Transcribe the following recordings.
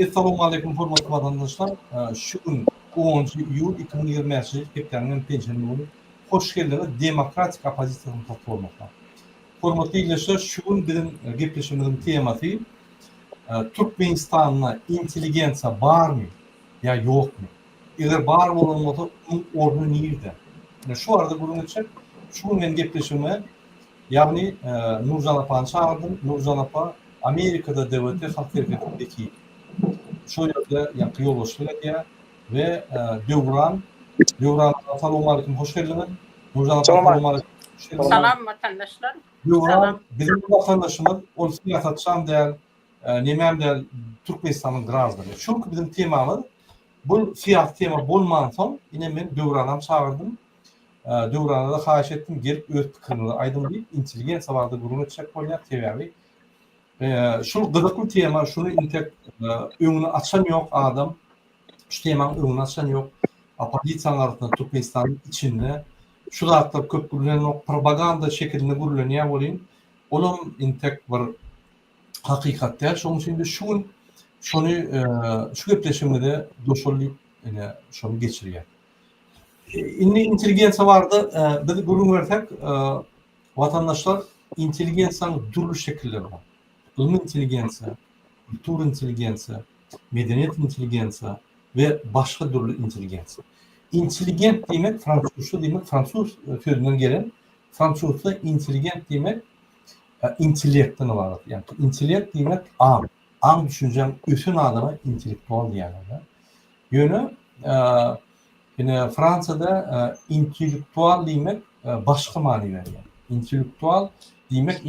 Assalamu alaikum hormatly vatandaşlar. Şu gün 10 iyul 2025 yılı Kepler'in pençelini hoş geldiniz. Demokratik opozisiyanın platformasına. Hormatly izleyiciler, şu gün bizim gepleşimizin teması Türkmenistan'da inteligensiya var mı ya yok mu? Eğer var olmasa onun ordu nerede? Şu arada bunun için şu gün gepleşimi yani Nurcan Apa'nı çağırdım. Nurcan Apa Amerika'da devleti halk hareketindeki şu yerde yankı yol diye ve Devran Assalamu alaikum hoş geldiniz. Nurcan Apa Assalamu alaikum hoş geldiniz. Salam vatandaşlar. Devran bizim vatandaşımız onu siyasatçan değer nemem değer Türkmenistan'ın grazları. Çünkü bizim temamız bu siyasi tema bulman son yine ben Devran'ı çağırdım. Devran'a da xahiş ettim gelip öz fikrini aydınlayıp inteligensiya vardı gurunu çek koyar tevavi. Şu gıdıklı tema, şunu intek önünü açan yok adam. Şu temanın önünü açan yok. Opozisiyan arasında Türkmenistan'ın içinde. Şu da hatta köp gürülen propaganda şeklinde gürüleniyor olayım. Onun intek bir hakikat der. Şunun için de şu gepleşimde doşollayıp şunu geçiriyor. İnne inteligensiya vardı. Biz gurun vertek vatandaşlar inteligensiyanın türlü şekilleri var. Ilm inteligensiya, kültür inteligensiya, medeniyet inteligensiya ve başka türlü inteligensiya. Intelligent demek Fransızca demek, Fransız sözünden gelen Fransızca intelligent demek intellekten var. Yani intellekt demek an düşüncem ötün adama intelektüel diyorlar. Yönü yine Fransa'da intelektüel demek başka mani veriyor. İntelektüel demek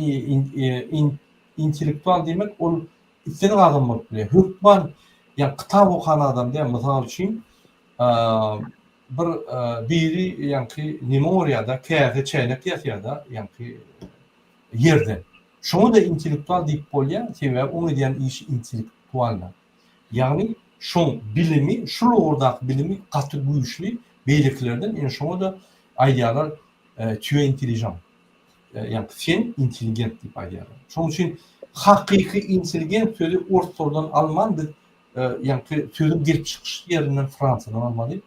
intelektüel demek o istediğin adam bakıyor. Hükman yani kitap okuyan adam diye misal için biri yani memoriyada kıyafet çeynek yatıyada yani yerden. Şunu da intelektüel deyip bolya sebep onu diyen iş intelektüel. Yani şu bilimi, şu oradaki bilimi katı güçlü beyliklerden yani şunu da ayyalar tüye intelijan. Yani sen intelligent deyip ayyalar. Şunun için hakiki intelligent sözü ortadan Alman yani sözün gelip çıkış yerinden Fransa'dan almalıyım.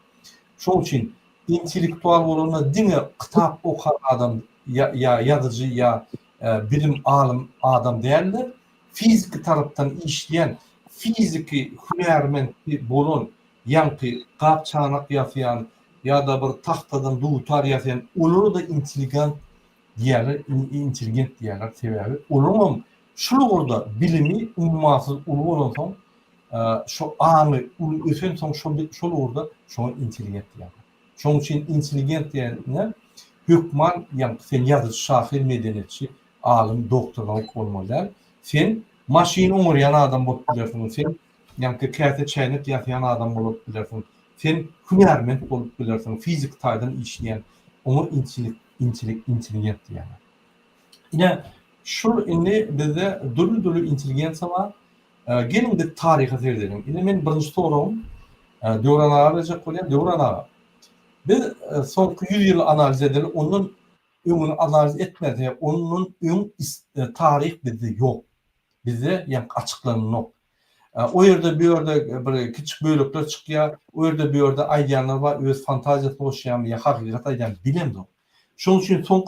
Şunun için intelektüel olanına dine kitap okuyan adam ya yazıcı ya bilim alim adam değerler. Fizik taraftan işleyen fiziki hünermenti bolon yani kap çanak yasayan ya da bir tahtadan duvar yasayan onu da intelligent diyorlar sebebi. Olumum şu orada bilimi ummasız uluğun şu anı öten son şu orada şu intelligent diyorlar. Şunun için intelligent diyenler hükman yani sen yazıcı, şahir, medeniyetçi, alim, doktorluk olmalılar. Sen maşin umuryan adam bolup bilersin. Sen yani kıyafet çaynak yasayan adam bolup bilersin. Sen hünerment bolup bilersin. Fizik taydan işleyen onu intelligent diyorlar. Yine şu bizde dolu inteligensiya var. Gelin de tarihe seyredelim. Yine ben birinci sorum Devran Ağa'ya verecek koyayım. Devran Ağa. Biz son 100 yıl analiz edelim. Onun önünü analiz etmedi. Onun tarih bizde yok. Bizde yani açıklanan yok. O yerde bir yerde böyle küçük bölükler çıkıyor. O yerde bir yerde ayyanlar var. Öz fantaziyası oluşan bir hakikat ayyan bilemdi. Şunun için son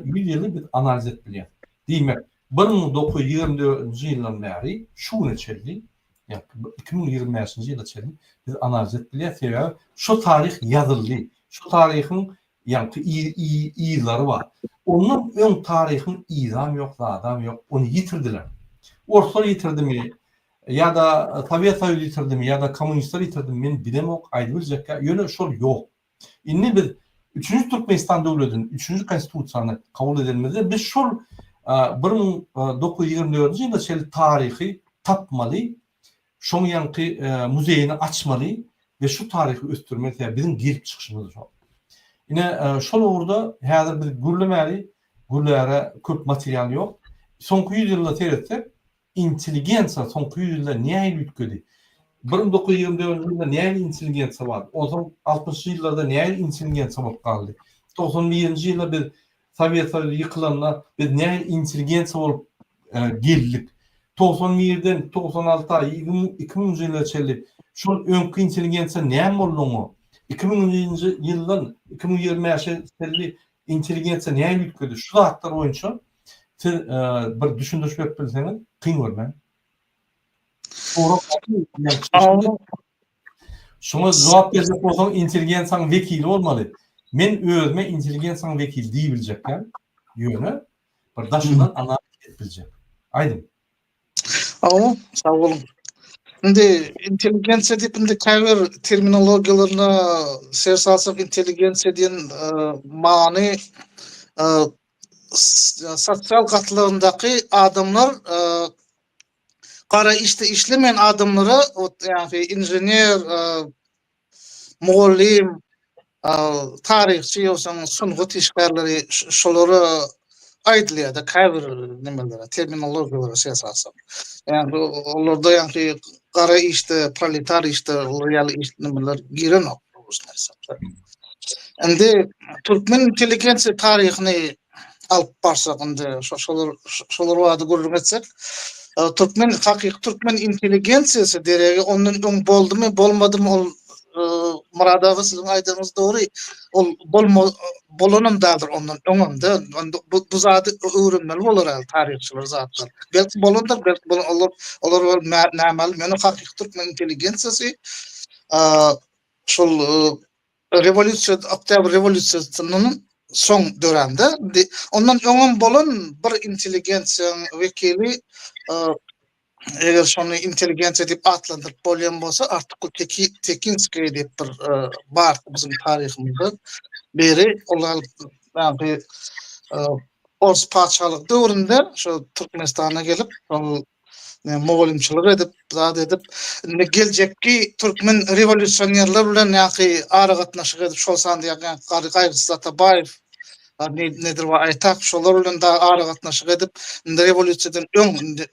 100 yılı biz analiz etmeliyiz. Demek 1924 yıldan beri şu neçeli yani 2025 yılı çeli biz analiz etmeliyiz. Yani şu tarih yazılı. Şu tarihin yani iyileri var. Onun ön tarihin izam yok, adam yok. Onu yitirdiler. Ortalar yitirdi mi? Ya da tabiat sayılı yitirdi mi? Ya da komünistler yitirdi mi? Ben bilemok ayrılacak ya. Yönü şol yok. İnne biz 3. Türkmenistan devletinin 3. konstitusiyonu kabul edilmedi. Biz şol 1924 yılında şöyle tarihi tapmalı. Şun yankı müzeyini açmalı ve şu tarihi östürmeli. Bizim gelip çıkışımız şu. Yine şol orada hazır bir gürlemeli köp materyal yok. Son 100 yılda seyretsek inteligensiya son 100 yılda niye yütkedi? 1924 yılında niye inteligensiya var? O zaman 60 yıllarda niye inteligensiya var kaldı? 91 yılda bir Sovyetler yıkılanlar biz niye inteligensiya olup geldik? 91'den 96-a 2000-nji ýyllar çelli şol öňkü intelligensiýa näme bolmagy 2000-nji ýyldan 2025-e çelli intelligensiýa näme ýetgedi şu zatlar boýunça bir düşündürüş berip bilseňiz kyn görmän. Şoňa jogap berjek bolsaň intelligensiýaň wekili bolmaly. Men özüme intelligensiýaň wekili diýip biljekler ýöne bir daşyndan analiz edip biljek. Aýdym. Sağ olun. Şimdi intelligensiya deyip indi käbir terminologiýalaryna ser salsak intelligensiya diýen many sosial gatlygyndaky adamlar gara işte işlemeyen adamlara yani injener, muallim, tarihçi ýoksa sungut işgärleri şolary aýdylýar da käbir nimelere terminologiýalara esasen. Yani olarda yani gara işte proletar işte real işte nimeler giren olsa. Endi Türkmen intelligensiya taryhyny alıp barsak indi şolar wady görüp etsek Türkmen Türkmen intelligensiýasy deregi ondan öň boldumy bolmadymy ol muradagy siziň aýdygyňyz dogry ol bolanam dadyr ondan öňünde bu zady öwrenmeli bolar al taryhçylar zatlar belki bolandyr belki olar nämal meni hakyky Türkmen intelligensiýasy şol revolýusiýa Oktyabr revolýusiýasynyň soň dönemde ondan öňün bolan bir intelligensiýaň wekili eger şonu intelligensiýa diýip atlandyryp bolýan bolsa Artukul Tekinskiy diýip bir bar bizim taryhymyzda beri olar yani Ors paçalyk döwründe şu Türkmenistana gelip moğolimçilik edip zat edip geljekki Türkmen revolýusionerler bilen ýa-ki ara gatnaşyk edip şol sandy ýa-ki Gaýgysy Atabaýew nedir we aýtak şolar bilen da ara gatnaşyk edip revolýusiýadan öň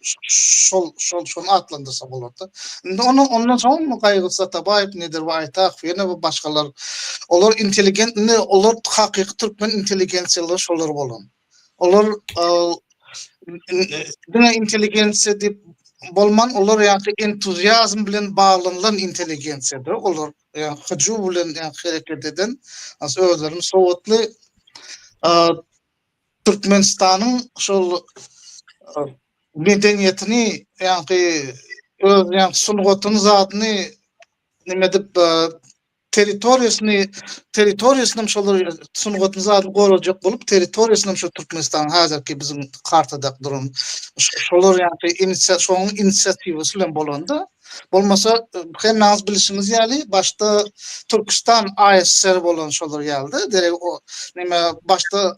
şol atlandyrsa bolardy. Indi ondan soň Gaýgysy Atabaýew nedir we aýtak ýene we başgalar olar intelligent olar hakyky Türkmen intelligensiýalary şolar bolan. Olar dine intelligensiýa diýip bolman olar ýa-ki entuziazm bilen baglanýan intelligensiýadyr. Olar ýa-ki hyjw bilen hereket eden özlerini sowatly Türkmenistanyň şol medeniýetini ýa-ki öz sungatyny zatyny nime dip territoriýasyny şolar sungatyny zatyny gorajak bolup territoriýasyny şu Türkmenistan hazırki bizim kartada duran şolar ýa-ki inisiýatiwasy bilen bolanda bolmasa hem naz bilişimiz ýaly başda Türkistan ASSR bolan şolar geldi. Derek o nime başta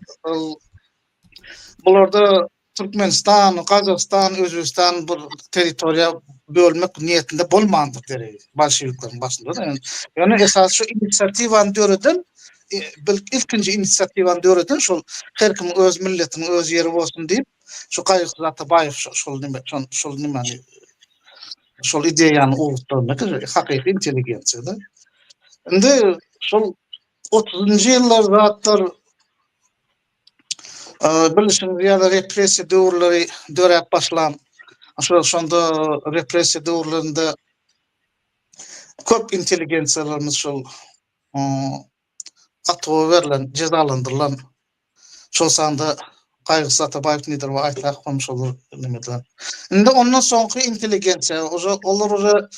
bularda Türkmenistan, Kazakistan, Özbekistan bir territoriýa bölmek niýetinde bolmandyk derek bolşeviklaryň başynda. Yani esas şu inisiýatiwany döreden ilkinji inisiýatiwany döreden şol her kim öz milletiniň öz ýeri bolsun diýip şu Gaýgysy Atabaýew şol nimani şol ideýany urutdurmak hakyky intelligensiýa da. Indi şol 30-njy ýyllar zatlar bilişimiz ýa-da repressiýa döwürleri dörep başlan. Şonda repressiýa döwürlerinde köp intelligensiýalarymyz şol atwa berilen, cezalandyrılan şol sanda Gaýgysy Atabaýew nedir we aýtlak şolar nimediler. Indi ondan soňky intelligensiýa, olar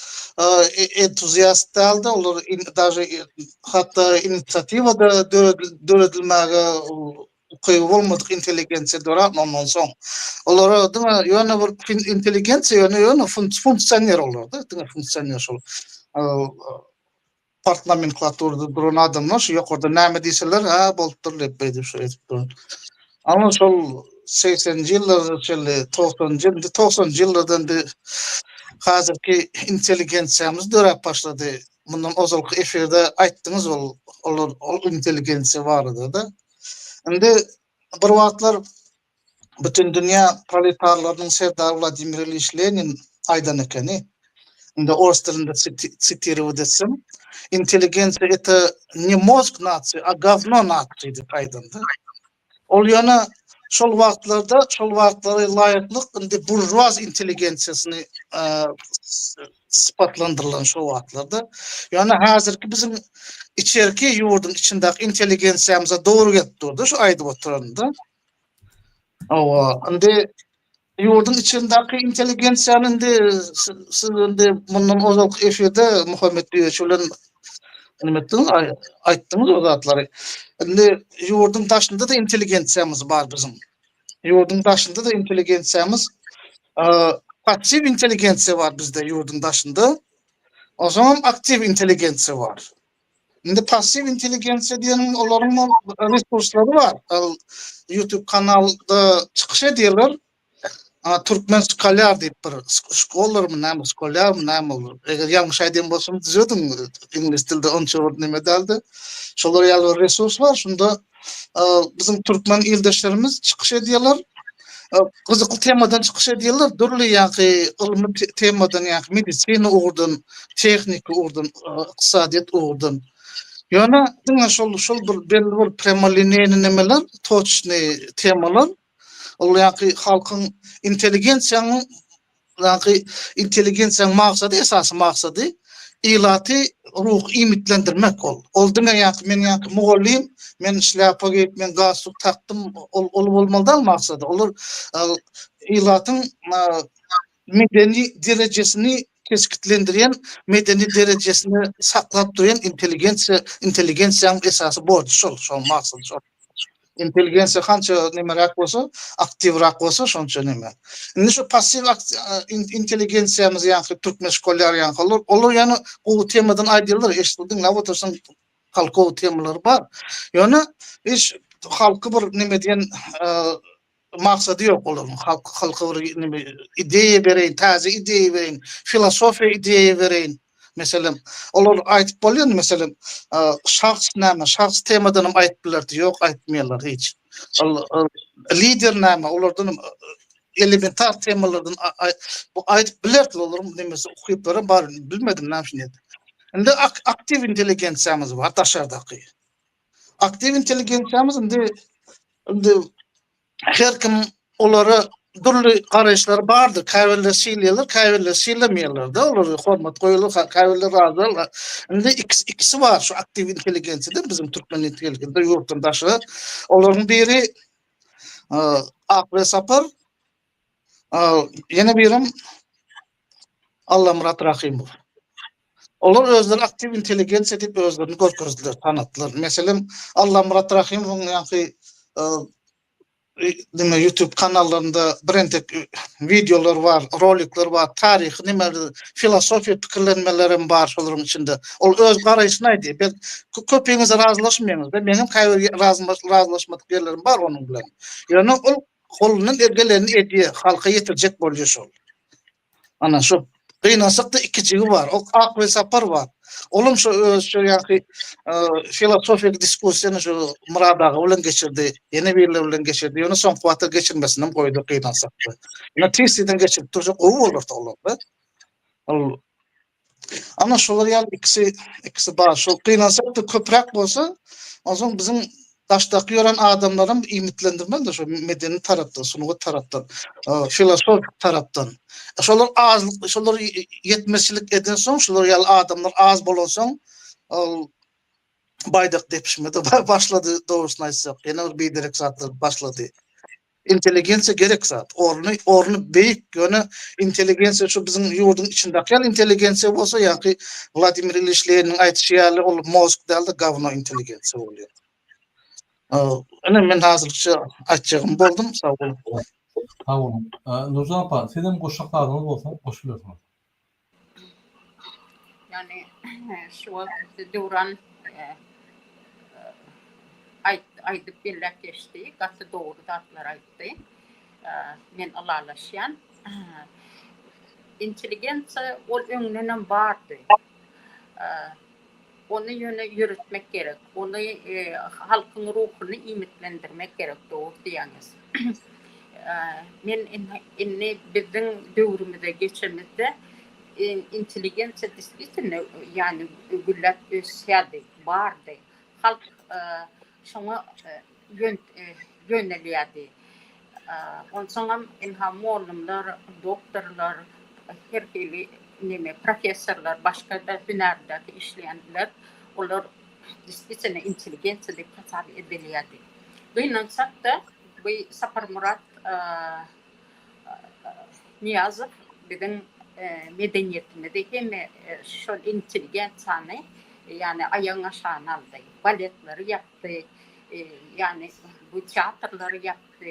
entuziast daldy, olar даже hatda inisiýatiwada döredilmäge koýup bolmadyk intelligensiýa döräp ondan soň. Olara ýöne bir intelligensiýa ýöne funksioner olardy, funksioner şol. Parlamentlaturda duran adamlar şu ýokarda näme diýseler, ha bolupdyr diýip beýdip şu edip duran. Ama şol 80-nji ýyllar, 90-nji ýyllardan hazırki intelligensiýamyz dörep başlady. Bundan ozalky eferde aýtdyňyz olar intelligensiýa bardy da. Indi bir wagtlar bütün dünýä proletarlarynyň serdary Vladimir Ilyich Lenin aýdan ekeni. Indi ors dilinde sitirup etsem, intelligensiýa это не мозг нации, а говно нации diýip aýdandy. Ol ýana şol wagtlara laýyklyk indi burjuaz intelligensiyasini sıfatlandırılan şol wagtlarda. Yani hazırki bizim içerki ýurdun içindäki intelligensiyamyza dogry gelip durdy şu aýdyp oturanda. Owa, indi ýurdun içindäki intelligensiýanyň siz indi mundan ozalky eferde Muhammed Diýeç bilen nime etdiňiz, aýtdyňyz o zatlary. Indi ýurdun taşynda da intelligensiýamyz bar bizim. Ýurdun taşynda da intelligensiýamyz, passiv intelligensiýa bar bizde ýurdun taşynda. O zaman aktiv intelligensiýa bar. Indi passiv intelligensiýa diýeniň olaryň resurslary bar. YouTube kanalda çykyş edýärler. Türkmen Scholar diýip bir şkolarmy näme şkolarmy näme bolar. Eger ýalňyş aýdýan bolsam düzeldiň. İnglis dilde onça nime daldy. Şolar ýaly resurs bar. Şunda bizim türkmen ildeşlerimiz çykyş edýärler. Gyzykly temadan çykyş edýärler. Dürli ýa-ni ilmi temadan ýa-ni medisina ugurdan, tehnika ugurdan, ykdysadyýat ugurdan. Ýöne diňe şol bir belli bir premoliniýany nimeler, toçny temalar. Ol ýa-ni halkyň intelligensiýanyň intelligensiýanyň maksady, esasy maksady ilaty ruh imitlendirmek ol. Ol diňe ýa-ni men ýa-ni mugallim, men şlapa giyip men gasuk taktym, ol bolmaly maksady. Olar ilatyň medeni derejesini keskitlendirýän, medeni derejesini saklap duran intelligensiýanyň esasy boldy şol maksady şol. Intelligensiýa kança nimerak bolsa, aktivrak bolsa şonça nime. Indi şu passiv intelligensiýamyz ýa-ni türkmen şkolar ýa-ni olar ýa-ni bu temadan aýdyldylar, eşitdiň, lap otursaň halka o temalar bar. Ýöne hiç halky bir nime diýen maksady ýok olaryň. Halka bir nime ideýa bereýin, täze ideýa bereýin, filosofiýa ideýa bereýin. Mesela olar aýtyp bolýar, mesela şahs näme, şahs temadan aýtyp bilerdi, ýok aýtmaýarlar hiç. Lider näme, olardan elementar temalardan bu aýtyp bilerdi, olar nemesi okuýup beren bar, bilmedim näme şeýle. Indi aktiv intelligensiýamyz bar, daşardaky. Aktiv intelligensiýamyz indi her kim olary dürli garaýşlar bardy. Käbirler şeýleýärler, käbirler şeýlemeýärler da. Olary hormat goýulur, käbirler razılar. Indi ikisi bar şu aktiv intelligensiýada bizim türkmen intelligensiýada ýurtdaşy. Olaryň biri Akre Sapar, ýene birim Allah Murat Rahimov. Olar özleri aktiv intelligensiýa diýip özlerini görkezdiler, tanatdylar. Meselem Allah Murat Rahimowyň ýa-ni YouTube kanallarında birentek videolar var, rolikler var, tarih, filosofiya pikirlenmelerim var şolaryň içinde. Ol öz garaýyşyny aýdy. Ben köpeğinize razılaşmaýyňyz da, benim käbir razılaşmadyk ýerlerim bar onuň bilen. Ýöne ol golundan ergelerini edýär, halka ýetirjek bolýar şol. Ana şu gynasakda iki jigi var. O Akre Sapar var. Olum şu ýa-ni filosofik diskussiýany şu Murad aga bilen geçirdi. Ýene birler bilen geçirdi. Ýöne soň wagtda geçirmesini goýdy gynasakda. Ýöne tesiden geçirip durjak o bolar da. Ana şolar ýaly ikisi bar. Şol gynasakda köprek bolsa, o zaman bizim daşdaky ýören adamlaryň imitlendirmeli de şu medeni tarapdan, sunugy tarapdan, filosofik tarapdan. Şolar azlyk, şolar yetmezçilik eden soň, şolar ýaly adamlar az bolan soň, baýdak depişmede başlady dogrusyny aýtsak, ýene bir beýderek zatlar başlady. Intelligensiýa gerek zat. Orny beýik ýöne intelligensiýa şu bizim ýurdun içindäki intelligensiýa bolsa, ýa-ni Vladimir Ilyich Leniniň aýtýaly ol mozg däldi, gavno intelligensiýa bolýar. Men hazırça aýtjagym boldum, sag bolun. Tamam. Nurcan apa, senem goşaklaryňyz bolsa goşulyarsyňyz. Yani şu vakti Duran aydıp birlek geçti. Gatı doğru tatlar aytdı. Men alalaşyan. Intelligensiýa ol öňünden bardy. Onu yürütmek gerek. Onu halkın ruhunu imitlendirmek gerek doğru diýäňiz. Men inni bizden döwrümizde geçirmizde intelligensiýa disipline yani güllep ösýärdi, bardy. Halk şoňa yönelýärdi. Onsoňam ilham oğlumlar, doktorlar, herkili neme professorlar, başka da hünärdäki işleýänler, olar disipline intelligensiyady kasap edilýärdi. Gynansak da bu Sapar Murat Niyazov bizim medeniýetimizi hem şol intelligensiyany yani ayağın aşağına aldı. Baletleri yaptı, yani bu tiyatroları yaptı.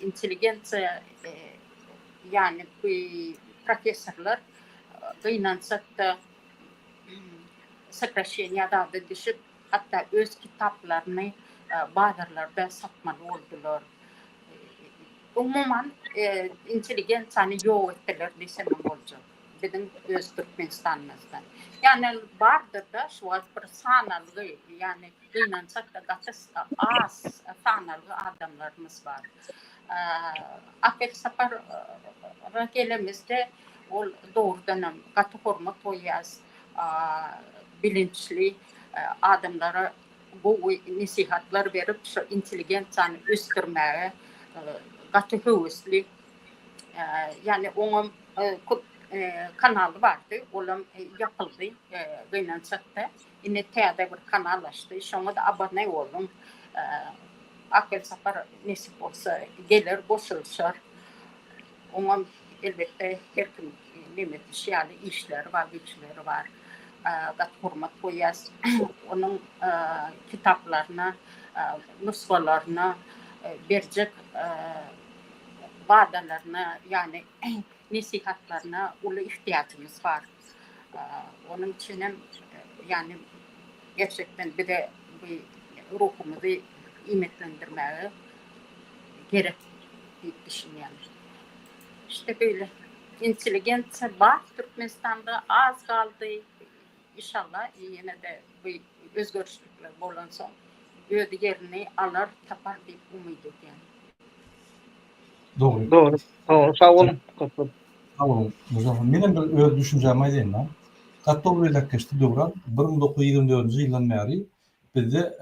Intelligensiya yani bu professorlar gynansak da сокращенияда düşüp hatta öz kitaplarını bazarlarda satmalı oldular. Umuman intelligensiyany ýok etdiler desem bolýar. Bizim öz Türkmenistanymızda. Yani bardır da şu bir sanalı yani gynansak da gatys az sanalı adamlarımız var. Apel Sapar gelemizde ol doğrudan gatı hormat koyas bilinçli adamlara bu nasihatlar verip şu intelligensiyany östürmäge gatı hüwüsli yani onun kanalı vardı, olam yapıldı gynansak da ine täze bir kanal açtı, şoňa da abone oldum. Apel Sapar nesip bolsa gelir, boşulşar. Onun elbette her kim şeýle işler var, güçleri var. Gat hormat koyas. Onun kitaplarına, nusxalaryna berjek wadalarına yani nasihatlarına uly ihtiýaçymız var. Onun için yani gerçekten bir de bu ruhumuzu imetlendirmeye gerek diye düşünüyorum. İşte böyle. İnteligensiya var Türkmenistan'da az kaldı. İnşallah yine de bu özgörüşlükler bolan soň öýde yerini alar tapar diýip umyt edýän. Doğru. Doğru. Sağ olun. Tamam. Benim bir öz düşünjämi aýdýan. Katowryla geçti döwran 1924-nji ýyldan bäri bizde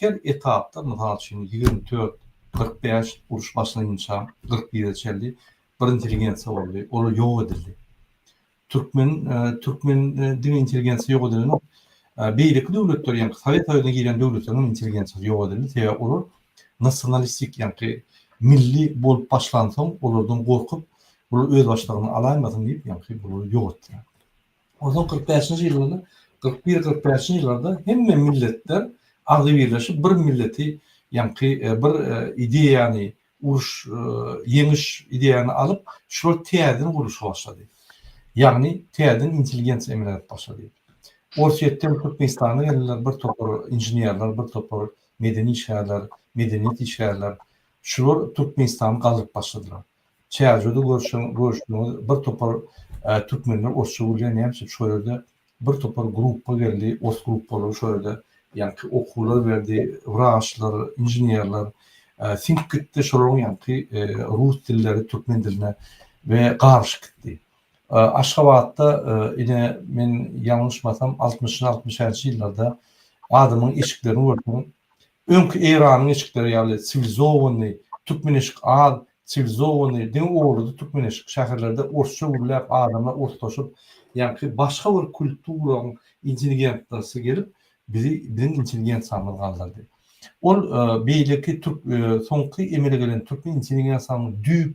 her etapda mysal üçin 24 45 uruş başlanýança 41 çeldi bir intelligensiya boldy. Olar ýok edildi. Türkmen din intelligensiya ýok edildi. Beýleki döwletler ýa-ni Sowet ýerine giren döwletleriň intelligensiyasy ýok edildi. Täze olar nasionalistik ýa-ni milli bolup başlansaň olardan gorkup bu öz başlygyny alaýmasyn diýip ýa-ni bunu ýok etdiler. Ondan 45-nji ýyllarda 41-45-nji ýyllarda hemme milletler agdy birleşip bir milleti ýa-ni bir ideýany uruş ýeňiş ideýany alyp şol täzeden guruşa başlady. Ýagny täzeden intelligensiya emelet başlady. Orşetden Türkmenistana geldiler bir topar inženýerler, bir topar medeni işgärler, medeniýet işgärler. Şular Türkmenistany galyp başladylar. Çäýjede görüşýär bir topar Türkmenler orşa bolýan näme şu ýerde bir topar gruppa geldi, os gruppalar şu ýerde ýa-ni okullar berdi, wraçlar, inženýerler, think gitdi şolaryň ýa-ni rus dilleri türkmen diline we garşy gitdi. Aşgabatda ine men ýalňyşmasam 60-60-njy ýyllarda adamyň eşiklerini gördüm. Öňkü Iranyň eşikleri ýaly sivilizowany, türkmeneşik al, sivilizowany, din ordu türkmeneşik şäherlerde orşa urlap adamlar ortaşyp ýa-ni başga bir kulturaň intelligensiyasy gelip bizim intelligensiyamyzy galdyrdy. Ol beýleki Türk soňky emele gelen türkmen intelligensiýasynyň düýp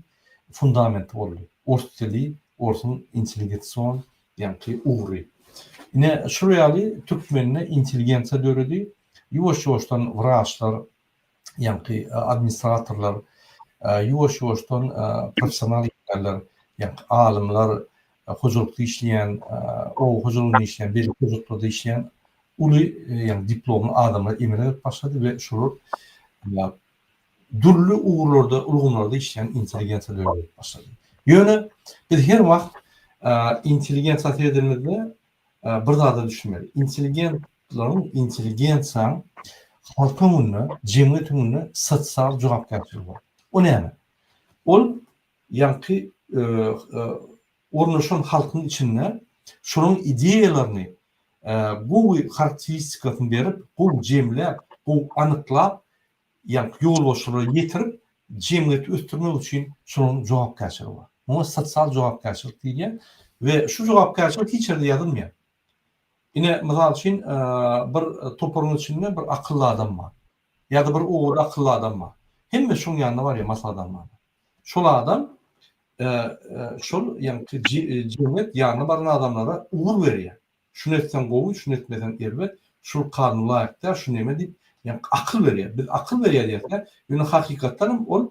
fundamenty boldy. Ors dili, orsun intelligensiýa ýa-ni ugry. Ine şu ýaly türkmenine intelligensiýa döredi. Ýuwaş-ýuwaşdan wraçlar, ýa-ni administratorlar, ýuwaş-ýuwaşdan professional ýerler, ýa-ni alymlar, hojulukda işleyen, o hojulukda işleyen, bir hojulukda işleyen uly yani diplomlu adamlar emele başladı ve şular durly uğurlarda, ulgunlarda işleyen intelligensiýalar başladı. Ýöne biz her wagt intelligensiýa edilmede bir daha düşünmeli. Intelligensiýa halka öňünde, jemgyýet öňünde sosial jogapkärçiligi bar. O näme? Ol ýa-ni ornaşan halkın içinde şunun ideyalarını bu karakteristikasyny berip, bu jemlep, bu anyklap, ýa-ni ýol boşlugyna ýetirip, cemiyeti östürmek için şunun jogapkärçiligi var. Buna sotsial jogapkärçilik diýilýär we şu jogapkärçilik hiç ýerde ýazylmaýar. Ine mysal üçin bir topuryň içinde bir akıllı adam var. Ya da bir oğul akıllı adam var. Hemme şoň ýanynda bar ya masal adamlar. Şol adam şol yani cemiyet ýanyna baran adamlara uğur berýär. Şunu etsen gowy, şunu etmesen erbet, şu kanun laýykda, şu neme diýip yani akıl berýär. Biz akıl berýär diýerler. Ýöne hakykatdan ol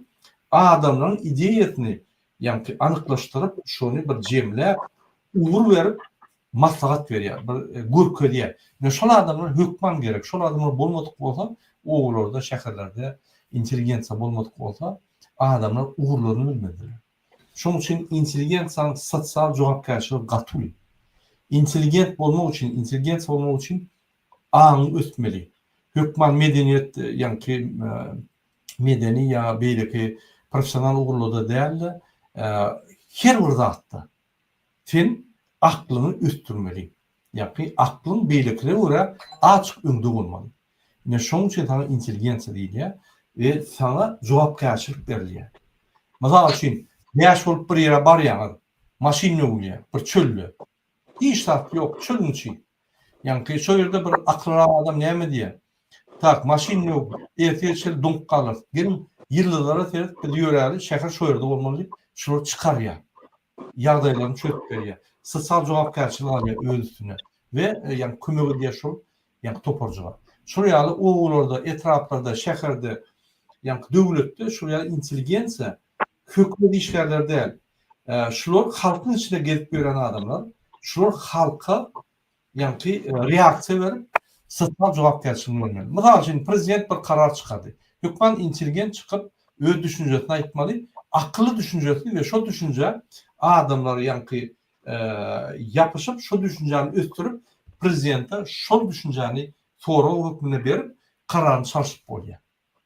adamlaryň ideýetini yani anyklaşdyryp şonu bir jemläp uğur berip maslahat berýär, bir görkezýär. Ne şol adamlar hökman gerek. Şol adamlar bolmadyk bolsa, oğullarda, şäherlerde intelligensiýa bolmadyk bolsa, adamlar uğurlaryny bilmediler. Şoň üçin intelligensiýanyň sosial jogapkärçiligi gaty. Intelligent bolmak üçin aňy ötmeli. Hökman medeniýet ýa-ni medeni ýa beýleki professional uğurlada däl, her bir zatda sen aklyny üstürmeli. Ýa-ni aklyň beýlekine görä açyk öňde bolmaly. Ne şoň üçin sana intelligensiýa diýilýär we sana jogapkärçilik berilýär. Mysal üçin näş bolup bir ýere barýaňyz, maşyna ýöwülýär, bir çölle. Hiç şart yok, çölün içi. Yani şu yerde bir akıllı adam näme diýär? Tak, maşyna ýok, ertesi donk kalar. Gelin yıllara terip bir ýöräli, şäher şu yerde bolmaly, şunu çykarýar. Ýagdaýlaryny çöküp berýär. Sosial jogapkärçilik alýar öz üstüne we yani kömegi diýär şol, yani toparjylar. Şu ýaly oğullarda, etraplarda, şäherde, yani döwletde şu ýaly intelligensiýa hökümet işgärlerde şular halkyň içine gelip gören adamlar, şular halka yani reaksiýa berip sosial jogapkärçilik bermeli. Mysal üçin prezident bir karar çykady. Hökmen intelligent çykyp öz düşünjesini aýtmaly, akıllı düşünjesi we şo düşünje adamlar yani yapışıp şo düşünjeni östürüp prezidente şo düşünjeni soraw hökmüne berip kararyny çarşyp bolýar.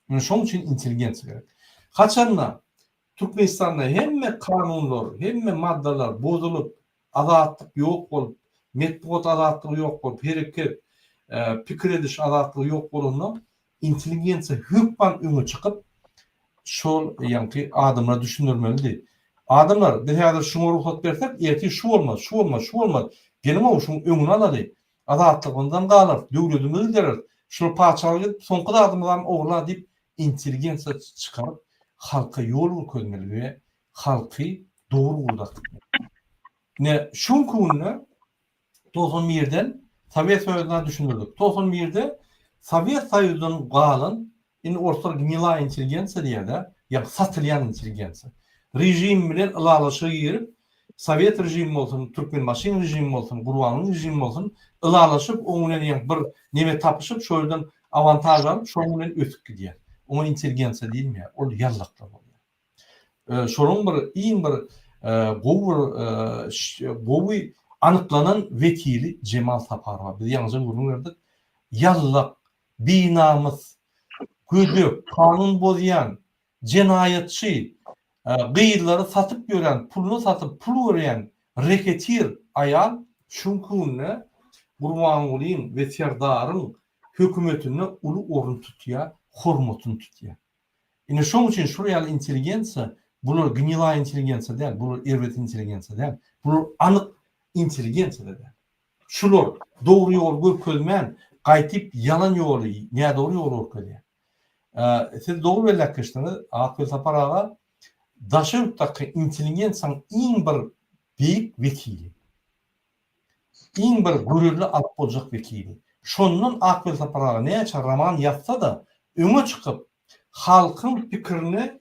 Yani şoň üçin intelligensiýa gerek. Haçanla Türkmenistanda hemme kanunlar, hemme maddalar bozulup, azatlyk ýok bolup, metbuat azatlygy ýok bolup, hereket, pikir ediş azatlygy ýok bolanda, intelligensiýa hökman öňe çykyp, şol ýa-ni adamlar düşündirmeli. Adamlar bir häzir şuňa ruhsat bersek, erti şu bolmaz. Gelme o şuň öňüne alady. Azatlygyňdan galar, döwletimiz ilderer. Şol paçalygy soňky adamlar ogla diýip intelligensiýa çykaryp halka ýol görkezmeli we halky dogry gurdatmaly. Ne şuň kunna 91-den Sovet Soýuzyna düşündirdik. 91-de Sovet Soýuzynyň galan ortak gnila intelligensiýa diýerler, ýa satylýan intelligensiýa. Rejim bilen ılalaşyg ýerip, Sovet rejimi bolsun, Türkmenbaşyň rejimi bolsun, Gurbanyň rejimi bolsun, ılalaşyp oňa ýa bir neme tapyşyp, şo ýerden awantaj alyp, şo bilen ötüp gidýär. Oňa intelligensiýa diýilmeýär, ol ýallaklar bolýar. Şonuň bir iň bir gowy anyklanan vekili Cemal Saparova. Biz ýalňyza görünýärdik. Yallak, binamyz, gödük, kanun bozýan, jenaýatçy, gyýrlary satyp ýören, pulunu satyp pul berýän reketir aýal şuňkunna Gurbanyň we Serdaryň hökümetine uly orun tutýar, hormatyny tutýar. Ine şoň üçin şu ýaly intelligensiýa, bular gnila intelligensiýa däl, bular erwet intelligensiýa däl, bular anyk intelligensiýa däl. Şular dogry ýol görkezmän, gaýtyp yalan ýoly, nädogry ýol görkezýär. Siz dogry belläşdiňiz, Akbel Sapar aga daşypdaky intelligensiýanyň iň bir beýik vekili. Iň bir gururly alyp boljak vekili. Şondan Akbel Sapar aga näçe roman ýazsa da öňe çykyp halkyň pikirini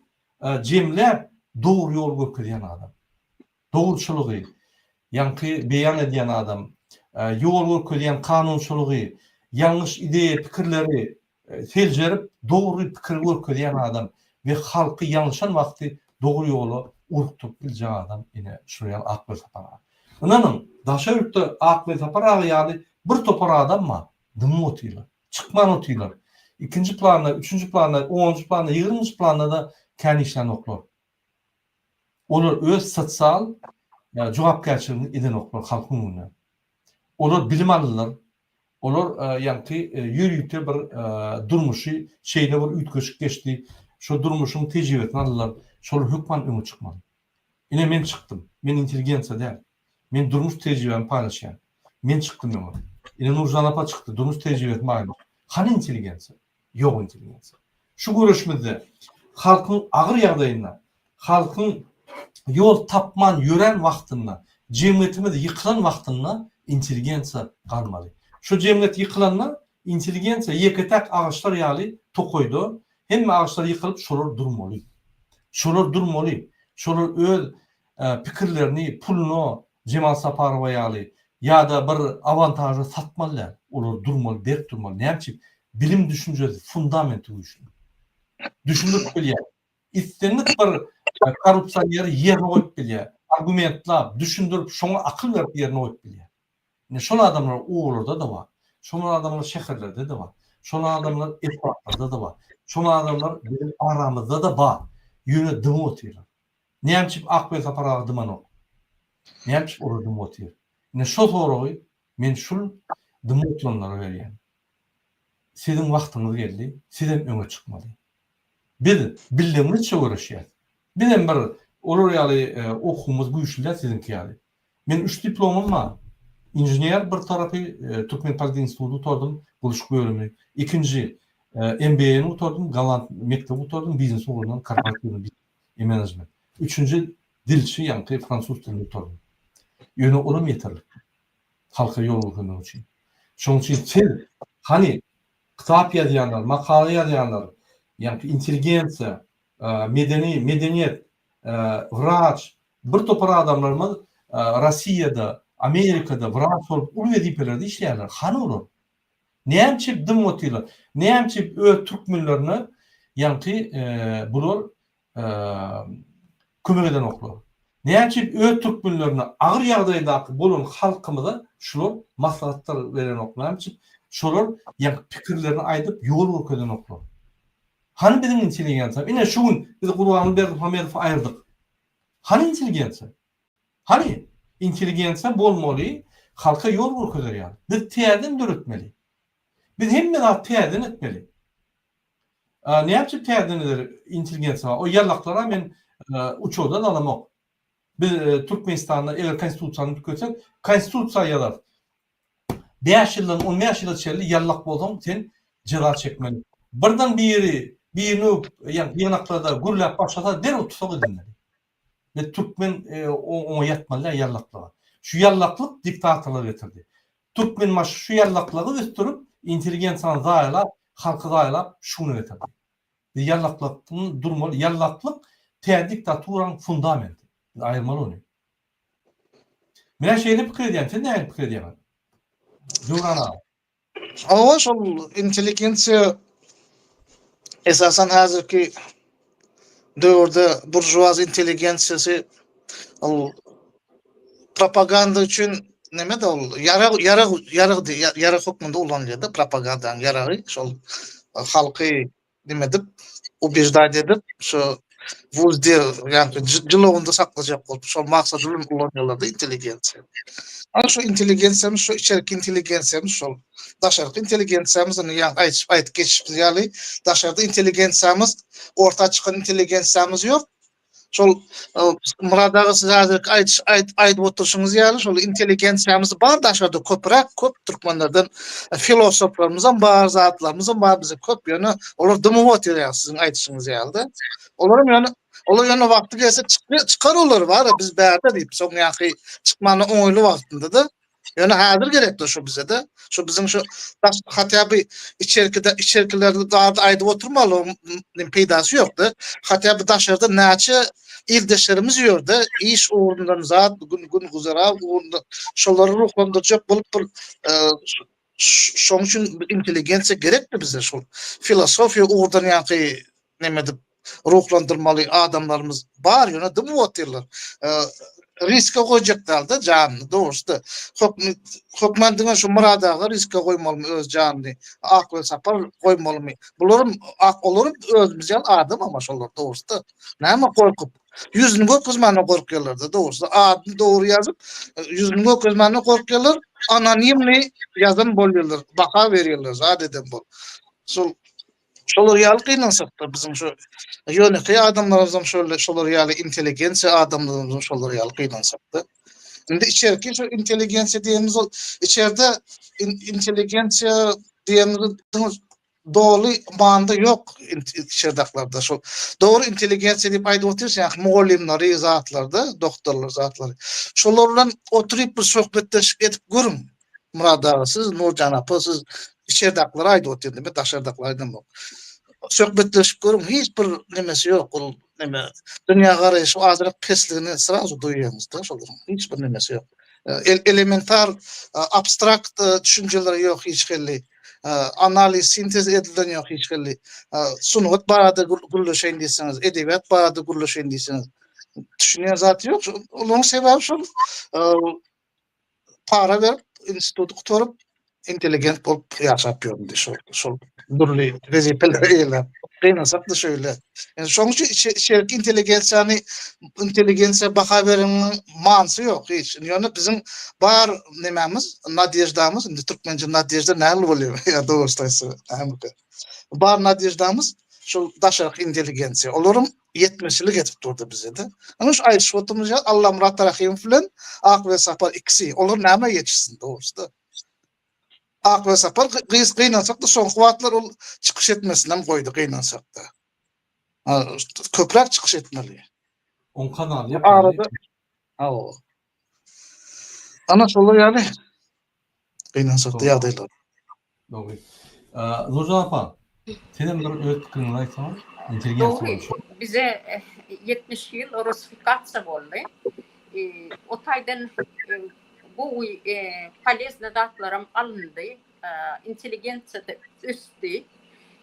jemläp dogry ýol görkezýän adam. Dogruçylygy, ýa-ni beýan edýän adam, ýol görkezýän kanunçylygy, ýalňyş ideýa pikirleri seljerip dogry pikir görkezýän adam we halky ýalňşan wagty dogry ýola uruktup bilýän adam ine şu ýaly Akbel Sapar aga. Onanyň daşaýurtda Akbel Sapar aga ýaly bir topar adam ma, dymy otýlar, çykman otýlar. İkinci planda, üçüncü planda, 10-njy planda, 20-njy planda da kän işlerini oklar. Olar öz sosial jogapkärçiligini eden oklar halkyň önüne. Olar bilim alırlar. Olar ýa-ni ýürüýte bir durmuşy şeýle bir ütköşük geçdi. Şu durmuşun tecrübetini alırlar. Şol hükman öňe çykmaly. Ine men çykdym. Men inteligensiýa däl. Men durmuş tecrübemi paylaşýan. Men çykdym öňe. Ine Nurjan apa çykdy. Durmuş tecrübetini paylaşýan. Hany inteligensiýa? Ýok inteligensiýa. Şu görüşmede halkyň agyr ýagdaýynda, halkyň yol tapman ýören wagtynda, jemgyýetimiz ýykylan wagtynda inteligensiýa galmaly. Şu jemgyýet ýykylanna inteligensiýa ýeketek ağaçlar ýaly tokoýdy. Hemme ağaçlar ýykylyp şolar durmaly. Şolar durmaly. Şolar öz pikirlerini, pulunu Cemal Saparowa ýaly ýa-da bir avantajy satmalylar. Olar durmaly, derk durmaly. Näçe bilim düşünjesi fundamenti güçlü. Düşündürüp bilýär. İstenip bir korrupsiýa ýerine goýup bilýär. Argumentlap, düşündürüp şoňa akyl berip ýerine goýup bilýär. Ne şol adamlar uğurlarda da var. Şol adamlar şäherlerde de var. Şol adamlar etnaflarda da var. Şol adamlar bizim aramızda da var. Ýöne dım otýarlar. Näçe akbel saparagy dyman ok. Näçe olar dım otýar. Ne şol soragy men şul dım otlanlara berýän. Sizin wagtyňyz geldi, sizem öňe çykmaly. Biz bildiğimiz görüşýär. Bizim bir olur ýaly okumuz güýçlüler sizinki ýaly. Men 3 diplomum var. İnjinier bir tarapy Türkmenpal Institutu utardym, bulyşyk bölümi. İkinji MBA'ni utardym, Galant mektebi utardym, biznes okulundan korporativ management. Üçüncü dilçi ýa-ni fransuz dilini utardym. Ýöne olam ýeterli. Halka ýol bolýan üçin. Şoň üçin siz hani kitap ýazýanlar, makala ýazýanlar, ýa-ni inteligensiýa, medeniýet, wraç, bir topar adamlarymyz Rossiýada, Amerikada wraç bolup ul wezipelerde işleýärler. Hany olar? Näçe dım otýarlar? Näçe öz türkmenlerini ýa-ni bular kömek eden oklar. Näçe öz türkmenlerini agyr ýagdaýda bolan halkymyza şular maslahatlar beren oklar. Näçe şolar ýa pikirlerini aýdyp ýol görkezden oklar. Hani bizim inteligensiýa? Ine şu gün biz Gurbanly Berdimuhamedow aýyrdyk. Hani inteligensiýa? Hani inteligensiýa bolmaly, halka ýol görkezýär. Biz täzeden döretmeli. Biz hemme zat täzeden etmeli. Näçe täzeden eder inteligensiýa? O ýallaklara men uçoda alamak. Biz Türkmenistanda eger konstitusiýany tüketsek, konstitusiýa ýazar. 5 ýyldan 15 ýyl içerli ýallak bolsaň sen jara çekmeli. Birden birini ýanaklarda gürläp başlasa derhal tutsak edilmeli. Ve Türkmen o ýatmaly ýallaklara. Şu ýallaklyk diktatorlar getirdi. Türkmen maş şu ýallaklygy östürüp inteligensiýany zaýalap, halky zaýalap şunu getirdi. Ýallaklyktyn durmaly, ýallaklyk diktaturaň fundamenti. Aýyrmaly ony. Men şeýle pikir edýän, sen näme pikir edýän? Jurana. Ama şol inteligensiýa esasen hazırki döwürde burjuaz inteligensiýasy ol propaganda üçin neme de ol yarag hukmunda ulanýardy propagandanın yaragy şol halky nimedip ubejdat edip şu wuzdir ýa-ni jylawynda saklajak bolup şol maksat bilen ulanýarlardy inteligensiýa. Ana şu inteligensiýamyz, şu içerki inteligensiýamyz şol daşarky inteligensiýamyzyny ýa aýtyp geçipdi ýaly daşarky inteligensiýamyz, orta çykan inteligensiýamyz ýok. Şol muradagy siz hazırky aýdyp oturşyňyz ýaly şol inteligensiýamyz bar daşarda köp türkmenlerden filosoflarymyzdan bar zatlarymyzdan bar bize köp ýöne olar dymy otýar sizin aýdyşyňyz ýaly. Olar ýöne wagty gelse çykar olar bar biz bäde diýip soň ýa-ni çykmany oňly wagtynda da ýöne häzir gerekdir şu bize de. Şu bizim şu hatyaby içerkilerde dağda aýdyp oturmaly peýdasy ýokdy. Hatyaby daşarda näçe ildeşlerimiz ýörde, iş uğrundan zat gün guzara uğrunda şolary ruhlandyrjak bolup şoň üçin inteligensiýa gerekdir bize şol. Filosofiýa uğrundan ýa-ni nemedip ruhlandırmaly adamlarımız bar ýöne dım otýarlar. Riske goýjaklardy janyny, dogrusu. Hökümetdiň şu muradagy riske goýmaly öz janyny, akly sapar goýmaly. Olaryň özümiz ýaly adam ama şolar dogrusu. Näme korkup yüzünü göküzmany gorkýarlar-da dogrusu. Adny dogry ýazyp yüzünü göküzmany gorkýarlar, anonimli ýazym bolýarlar, baka berýärler, zadeden bol. Şol şolar ýaly gynansak da bizim şu ýöneki adamlaryňyň şolar ýaly inteligensiýa adamlaryňyň şolar ýaly gynansak da. Indi içerki şu inteligensiýa diýemiz ol, içerde inteligensiýa diýemiz doğru manda yok içeridaklarda şu doğru inteligensiya diýip aýdyp oturýar, mugallimler, zatlarda, doktorlar zatlary. Şolarla oturup bir söhbetleşip edip görün. Murad ağa, siz Nurcan apa, siz içeridaklara aýdyp oturýar, men daşardaklara aýdymok. Söhbetleşip görün, hiç bir nemesi yok. Ol neme dünya garaýşy azyryk pesligini sırasy duýýarmyz da şolaryň. Hiç bir nemesi yok. Elementar, abstrakt düşünceleri yok hiç kelli. Analiz, sintez edilen yok hiç kelli. Sunut barada guruluşaýyn diýseniz, edebiyat barada guruluşaýyn diýseniz. Düşünýän zat yok. Onun sebebi şu, para verip, institutu tutup, inteligent bolup ýaşap ýöründi şol durly vezipeler eýler. Gynansak da şöyle. Yani şoň üçin şerki inteligensiýa baha bereniň mansy yok hiç. Ýöne bizim bar nememiz, nadyejdamız, indi türkmençe nadyejda näme bolýar? Ya dogrustaýsy, bar nadyejdamız şol daşarky inteligensiýa. Olaryň yetmişlik etip durdy bize de. Ana şu aýyşyp oturmuşlar, Allah Murat Rahim bilen Ak we Sapar ikisi. Olar näme ýetişsin dogrusta? Ak we Sapar gynansak da soň kuwatlar ol çykyş etmesinden goýdy gynansak da. Köprak çykyş etmeli. On kanal ýap. Arada ana şolar ýaly gynansak da ýagdaýlar. Doğru. Nurcan apa, senin bir öz fikrini aýtsaň, inteligensiýa Doğru. Bize 70 yıl Rusifikatsiya boldy. O taýdan bu polezny datlarym alındy. Inteligensiýa üstü.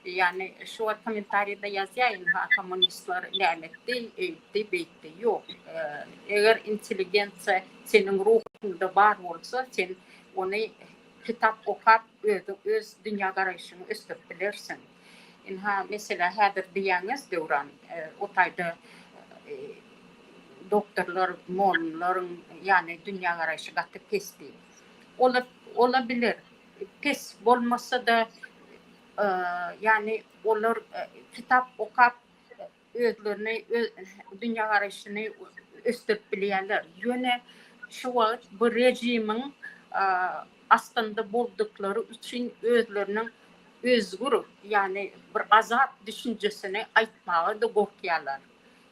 Yani şu komentariyada yazayım ha komünistler nämetdi, eýtdi, beýtdi. Yok. Eger inteligensiýa senin ruhunda bar bolsa, sen onu kitap okap öz dünya garaýşyny östürip bilersin. Mesela häzir diýäňiz döwran o taýda doktorlar, monlaryň yani dünya garaýşy gaty pesdi. Olabilir. Pes bolmasa da yani olar kitap okap özlerini dünya garaýşyny östürip bilýärler. Ýöne şu wagt bu rejimiň aslında bolduklary üçin özleriniň özgür yani bir azat düşüncesini aýtmagy da gorkýarlar.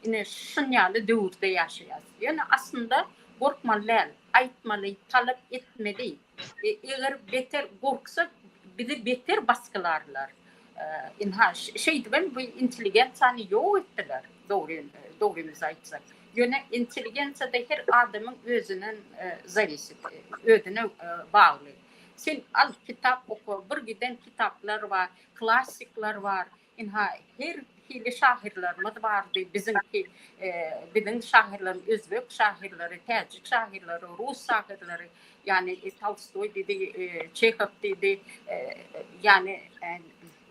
Ine şunýaly döwürde ýaşaýar. Yani aslında gorkmaly, aýtmaly, talap etmeli. Eger beter gorksa bizi beter baskılarlar. Ben bu inteligensiýany ýok etdiler. Dogrymy aýtsak. Ýöne inteligensiýa da her adamyň özüniň zaýysy, özüne bagly. Sen al kitap oku, bir giden kitaplar var, klasikler var. Her hili şahirlerimiz vardı. Bizimki şahirlerin, Özbek şahirleri, Tacik şahirleri, Rus şahirleri. Yani Tolstoy dedi, Çekhov dedi, yani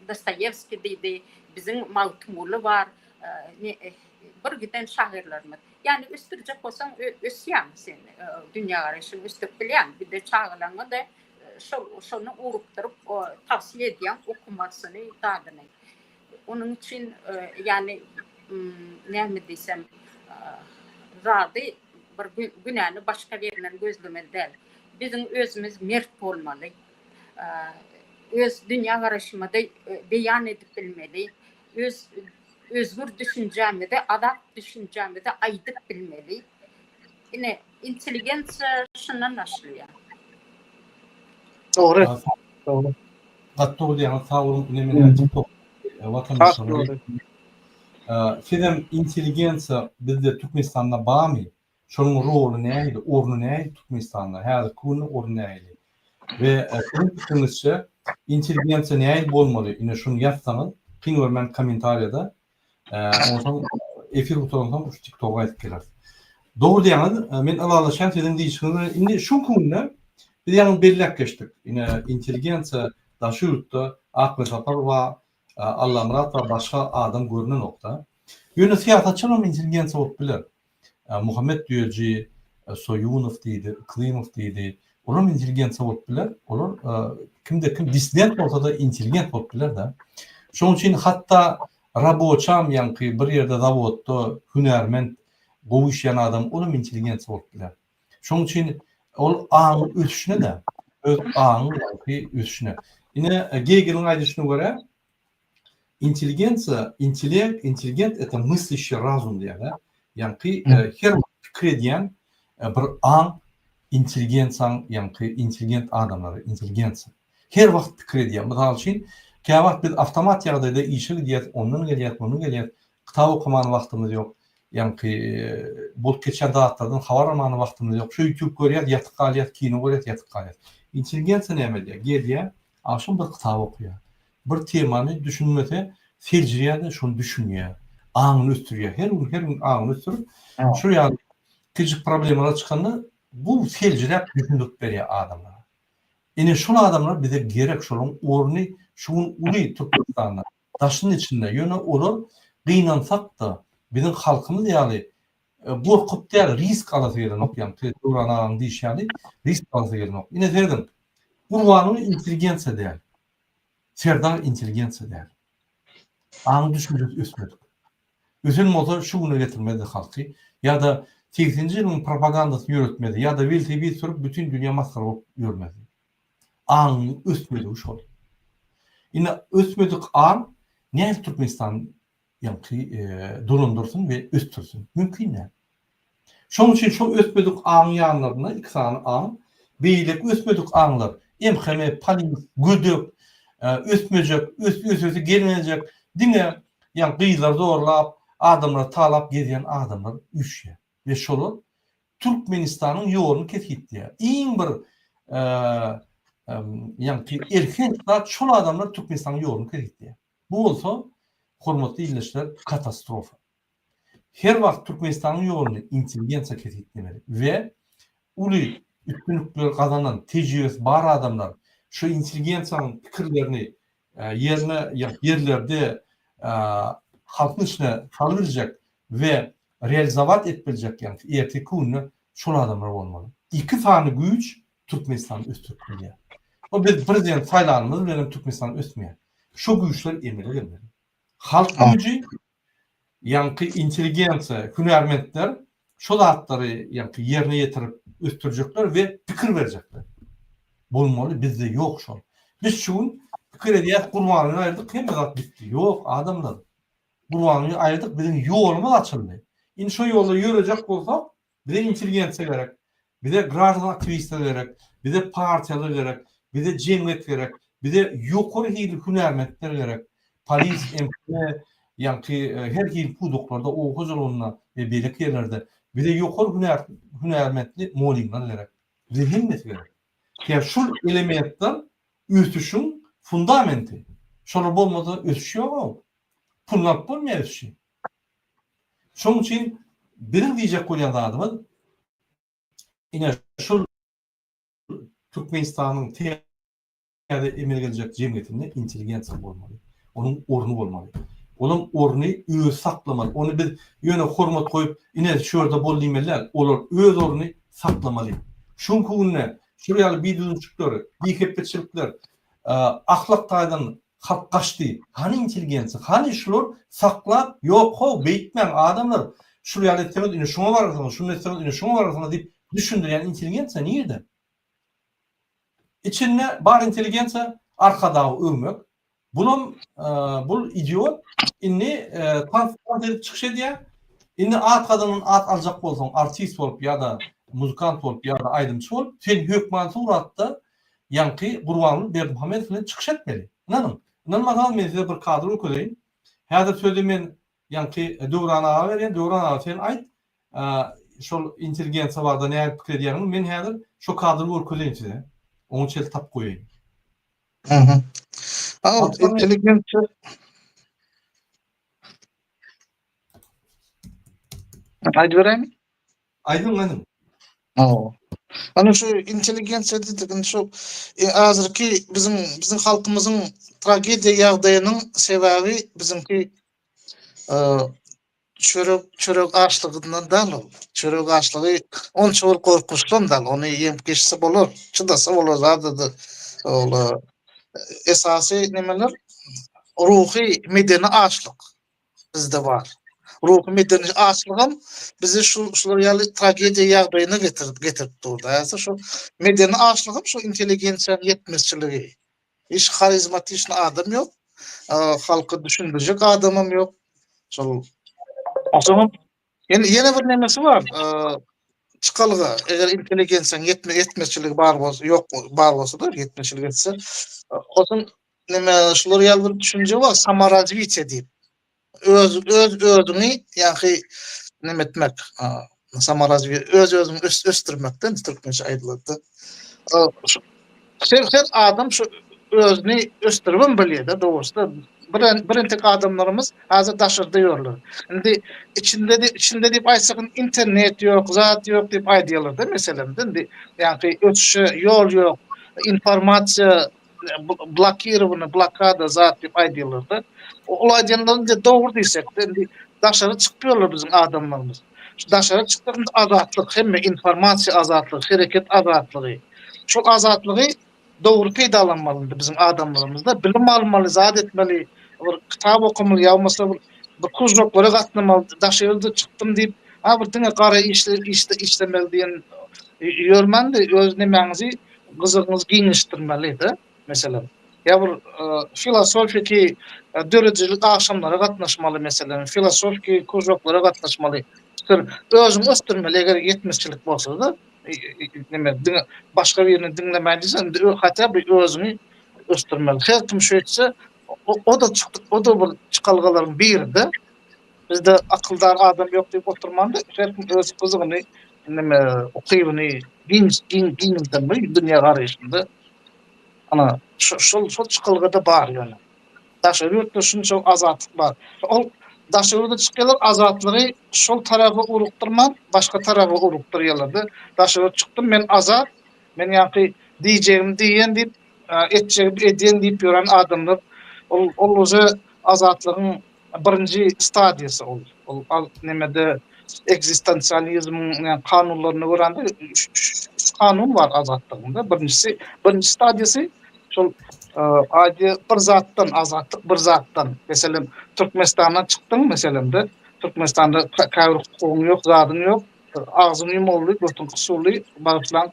Dostoyevski dedi, bizim Mavtmuli var. Bir giden şahirlerimiz. Yani üstürcek olsan ösýän sen dünya garaýşyny üstüp bilýän. Bir de çağılaňy da şonu urupturup tavsiye edýän okumasyny dadyny. Onun için yani näme diýsem zady bir günäni başga birinden gözlemeli däl. Bizim özümüz mert bolmaly. Öz dünya garaýşymyzda beýan edip bilmeli. Özgür düşünjämi de, adat düşünjämi de aýdyp bilmeli. Ine inteligensiýa şundan başlýar. Doğru. Gatto diýen sawrun önemini çok vatandaşlar. Sizem inteligensiýa bizde Türkmenistanda barmy? Şonuň rolu näde? Ornu näde Türkmenistanda? Häzir kunu ornu näde? Ve fikrinizçe inteligensiýa näde bolmaly? Ine şunu ýazsaňyz, piňwermen komentariyada ondan efir utandan şu TikTok'a etkiler. Doğru diýäňiz, men alalaşan sizin diýişiniz. Indi şu kunna biz ýa-ni belläp geçdik. Ine inteligensiýa daşyrda Ak we Sapar we Allah Murat we başga adam görünen nokta. Ýöne siýasatçylar inteligensiýa bolup biler. Muhammed Düýeci, Soyunov diýdi, Klimov diýdi. Olar inteligensiýa bolup biler. Olar kimde kim dissident bolsa da intelligent bolup biler da. Şoň üçin hatda raboçam ýa-ni bir ýerde zawodda hünärment gowuşýan adam onuň intelligensiýa bolup biler. Şoň üçin ol aň ösüşine de öz aň ösüşine. Ine Gegel'in aýdyşyna görä intelligent это мыслящий разум diýär. Ýani her pikir edýän bir aň intelligent adamlar, intelligensiýa. Her wagt pikir edýän. Mysal üçin käwagt biz awtomat ýagdaýda işe gidýär, ondan gelýär, bundan gelýär. Kitap okuman wagtymyz ýok. Ýani bolup geçen datlardan habar alman wagtymyz ýok. Şu YouTube görýär, ýatyp galýar, kino görýär, ýatyp galýar. Intelligensiýa näme diýär? Gelýär, aşym bir kitap okuýar. Bir temany düşünmese, seljiýär, şonu düşünýär. Aňyny östürýär. Her gün aňyny östürüp, şu ýaly küçük problemler çykanda bu seljiläp düşündük berýär adamlar. Ine şol adamlar bize gerek şolun orny, şuň uly Türkmenistanda, daşyň içinde ýöne olar gynansak da bizim halkymyz ýaly gorkup däl risk alasy gelenok ýa-ni Duran aňy diýýär, risk alasy gelenok. Ine dedim, Gurbanyň intelligensiýa däl. Serdar intelligensiýa däl. Aň düşünjesi ösmedik. Ösen motor şu güne getirmedi halky ýa-da 80-nji ýylyň propagandasyny ýöretmedi ýa-da weltebi sürüp bütün dünýä maskara bolup ýörmedi. Aň ösmedi şol. Ine ösmedik aň näme Türkmenistan ýa-ni durundursun we östürsün. Mümkin näme? Şoň üçin şu ösmedik aň ýanlaryna iki sany aň, beýlik ösmedik aňlar, emheme, polis, güdük, ösmejek, ösüsi gelmejek, diňe ýa-ni gyzlar zorlap, adamlar talap gezýän adamlar üçe. Ve şolu Türkmenistanyň ýoluny kesitdi. Iň bir ýa-ni erken zat şol adamlar Türkmenistanyň ýoluny kesitdi. Bu bolsa hormatly ilişler katastrofa. Her wagt Türkmenistanyň ýoluny intelligensiýa kesitdi we uly üstünlükler kazanan tecrübesi bar adamlar şu intelligensiýanyň pikirlerini yerlerde halkın içine salıracak ve realizovat etbilecek yani ertekûnü şol adamlar bolmaly. İki tane güç Türkmenistan östürkmeli. O biz prezident saylanymyz bilen Türkmenistan ösmeýär. Şu güçler emele gelmeli. Halk gücü ýa-ni intelligensiýa, hünärmentler şol atlary ýa-ni ýerine ýetirip östürjekler we pikir berjekler. Bolmaly, bizde ýok şol. Biz şuň pikir edýär, Gurbanyny aýyrdyk, hem zat bitdi. Ýok, adamlar. Gurbanyny aýyrdyk, bizim ýolumyz açyldy. Indi şu ýolda ýörejek bolsak, bize intelligensiýa gerek, bize građan aktivistler gerek, bize partiýalar gerek, bize jemgyýet gerek, bize ýokary hili hünärmentler gerek. Polis, MP, ýa-ni her hili pudoklarda, oğuz olunyna we beýleki ýerlerde bize ýokary hünärmentli moligler gerek. Bize hemmet gerek. Ya şu elementler ösüşün fundamenti. Şolar bolmasa ösüş ýok. Punlap bolmaýar ösüş. Şoň üçin benim diýjek bolýan adamyz ine şu Türkmenistanyň täze emel geljek jemgyýetinde intelligensiýa bolmaly. Onuň orny bolmaly. Onuň orny öz saklamaly. Onu biz ýöne hormat koyup ine şu ýerde bolýarlar. Olar öz orny saklamaly. Şoň günne şuraya bir düzünçükler, bir kepetçilikler, ahlak taýdan halk kaçtı. Hani intelligensiýa, hani şular saklap, yok ho, beytmen adamlar şuraya etmez, ine şuna varasana, şunu etmez, ine şuna varasana deyip düşündüren intelligensiýa niýede? İçinde bar intelligensiýa arkadağı öňmek. Bul idiot inni transform edip çykyş edýär. Inni at kadanyň at aljak bolsaň, artist bolup ýa-da muzikant bolup ýa-da aýdymçy bolup, sen hökman suratda ýa-ni Gurbanyň Berdimuhammedow bilen çykyş etmeli. Inanyň. Inanmadan men size bir kadro öküleýin. Häzir sözü men ýa-ni Duran aga berýän, Duran aga sen aýt, şol intelligensiýa barda näme pikir edýäň? Men häzir şu kadro öküleýin size. Onu çel tap koyayım. Intelligensiýa. Aýdyberem? Aydın. Ana şu intelligensiýa dediğin şu hazırki bizim halkymyzyň tragediýa ýagdaýynyň sebebi bizimki çörek açlygyndan dal. Çörek açlygy onça bol korkuşdan dal. Onu ýem geçse bolar, çydasa bolar zady. Esasy nemeler? ruhi medeni açlık bizde var. Ruhi medeni açlığım bizi şular ýaly tragediýa ýagdaýyna getirip durdy. Ýa-da şu medeni açlığım şu inteligensiýanyň yetmezçiligi. Hiç karizmatik adam yok. Halkı düşündürecek adamım yok. O zaman yine bir nemesi var. Çıkalıga eğer inteligensiýanyň yetmezçiligi bar bolsa, yok bar bolsa da yetmezçilik etse, o zaman neme şular ýaly bir düşünje var. Samarazvitse diýip. Özüni ýa-ni neme etmek. Özüni östürmekden türkmençe aýdylady. Her adam şu özüni östürmem bilýär-de dogrusu. Birintek adamlarımız hazır daşırdı ýorlar. Indi içinde diýip aýtsak internet ýok, zat ýok diýip aýdýarlar da meselem. Indi ýa-ni ötüşe ýol ýok, informasiýa blokada zat diýip aýdýarlar da. Ol aýdýanlaryň dogry diýsek de indi daşary çykýarlar bizim adamlarymız. Şu daşary çykdygynda azatlyk, hemme informasiýa azatlygy, hereket azatlygy. Şol azatlygy dogry peýdalanmaly bizim adamlarymızda. Bilim almaly, zat etmeli, bir kitap okumaly, ýa-bolmasa bir kurslara gatnamaly, daşarda çykdym diýip, ha bir diňe gara işlemeli diýen ýörmände öz nemäňizi gyzygyňyzy giňişdirmeli-de meselem. Ya bir filosofiki dörejilik akşamlara gatnaşmaly meselem, filosofiki kurslara gatnaşmaly. Özüň östürmeli eger yetmezçilik bolsa da neme başga birini dinlemädisen hatda bir özüni östürmeli. Her kim şu etse o da bir çıkalgalaryň birinde. Bizde akıldar adam yok diýip oturmandy. Her kim öz gyzygyny neme okuýuny giňden bir dünýä garaýşynda. Ana şol çıkılgıda bar ýöne. Daşarýurda şunça azatlyk bar. Ol daşarýurda çykýarlar azatlygy şol tarapy urukdyrman, başga tarapy urukdyrýarlar-da. Daşarýurda çykdym men azat, men ýa-ni diýjegim diýen diýip, etjegim edýän diýip ýören adamlar ol oje azatlygyň birinji stadiýasy ol. Ol nemede egzistensializm kanunlaryna görende kanun var azatlygynda. Birinji stadiýasy şol adi bir zatdan azatlyk bir zatdan. Meselem Türkmenistandan çykdyň meselemde. Türkmenistanda käbir hukugyň ýok, zadyň ýok. Agzyny ýumuldy, götüň kusurly bagşlan.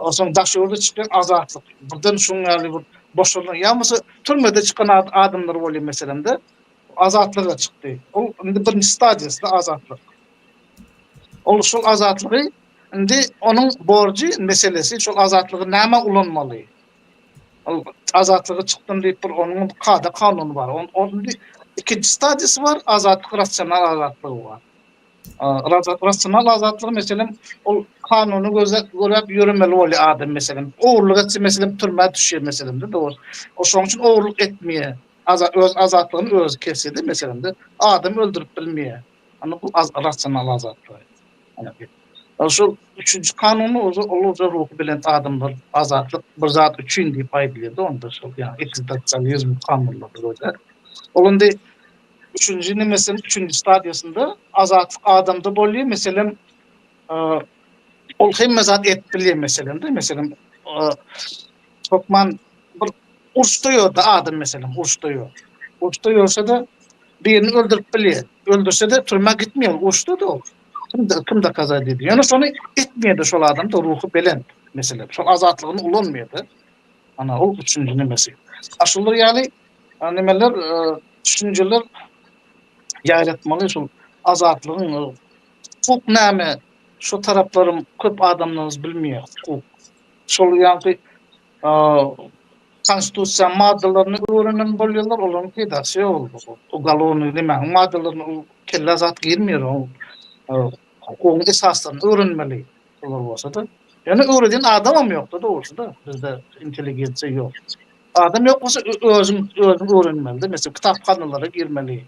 Oson daşyrda çykýan azatlyk. Birden şuňaly bir boşlugyň ýa-mysy türmede çykan adamlar bolýar meselemde. Azatlyga çykdy. Ol indi birinji stadiýasy azatlyk. Ol şol azatlygy indi onuň borjy meselesi şol azatlygy näme ulanmaly? Azatlygy çykdym diýip bir onuň kada kanuny bar. Onun ikinji stadiýasy var, azatlyk rasional azatlygy var. Rasional azatlygy meselem ol kanuny görüp ýörmeli bolýar adam meselem. Owurlyk etse meselem türme düşýär meselemde dogry. O şoň üçin owurlyk etmeýär. Öz azatlygyny özü kesedi meselemde. Adam öldürüp bilmeýär. Ana bu rasional azatlyk. Şol üçüncü kanuny olursa ruh bilen adamlar azatlyk bir zat üçin diýip aýdylýar. Onda şol ýa-ni egzistensializm kanunlary bolýar. Olundy üçüncü nemesi üçüncü stadiýasynda azatlyk adamda bolýar. Meselem ol hemme zat etbilýär meselemde. Meselem çokman bir urşduýar da adam meselem urşduýar. Urşduýarsa da birini öldürüp bilýär. Öldürse de türme gitmeýär. Urşdu da kimde kaza edildi. Yani şonu etmeyedi şol adam da ruhu bilen mesela. Şol azatlygyny ulanmaýardy. Ana o üçüncü nemesi. Aşullar ýaly nemeler düşünjeler ýaratmaly şol azatlygyň hukuk näme şu taraplarym köp adamlarymız bilmeýär. Şol ýaly konstitusiýa maddalaryny öwrenen bolýarlar, olaryň pedagogy boldy. Ugalowny neme maddalaryny kelle zat girmeýär. Hukukyň esaslaryny öwrenmeli bolar bolsa da. Yani öwreden adamam ýokda dogrusu da. Bizde inteligensiýa ýok. Adam ýok bolsa özüm öwrenmeli. Mesela kitapxanalara girmeli.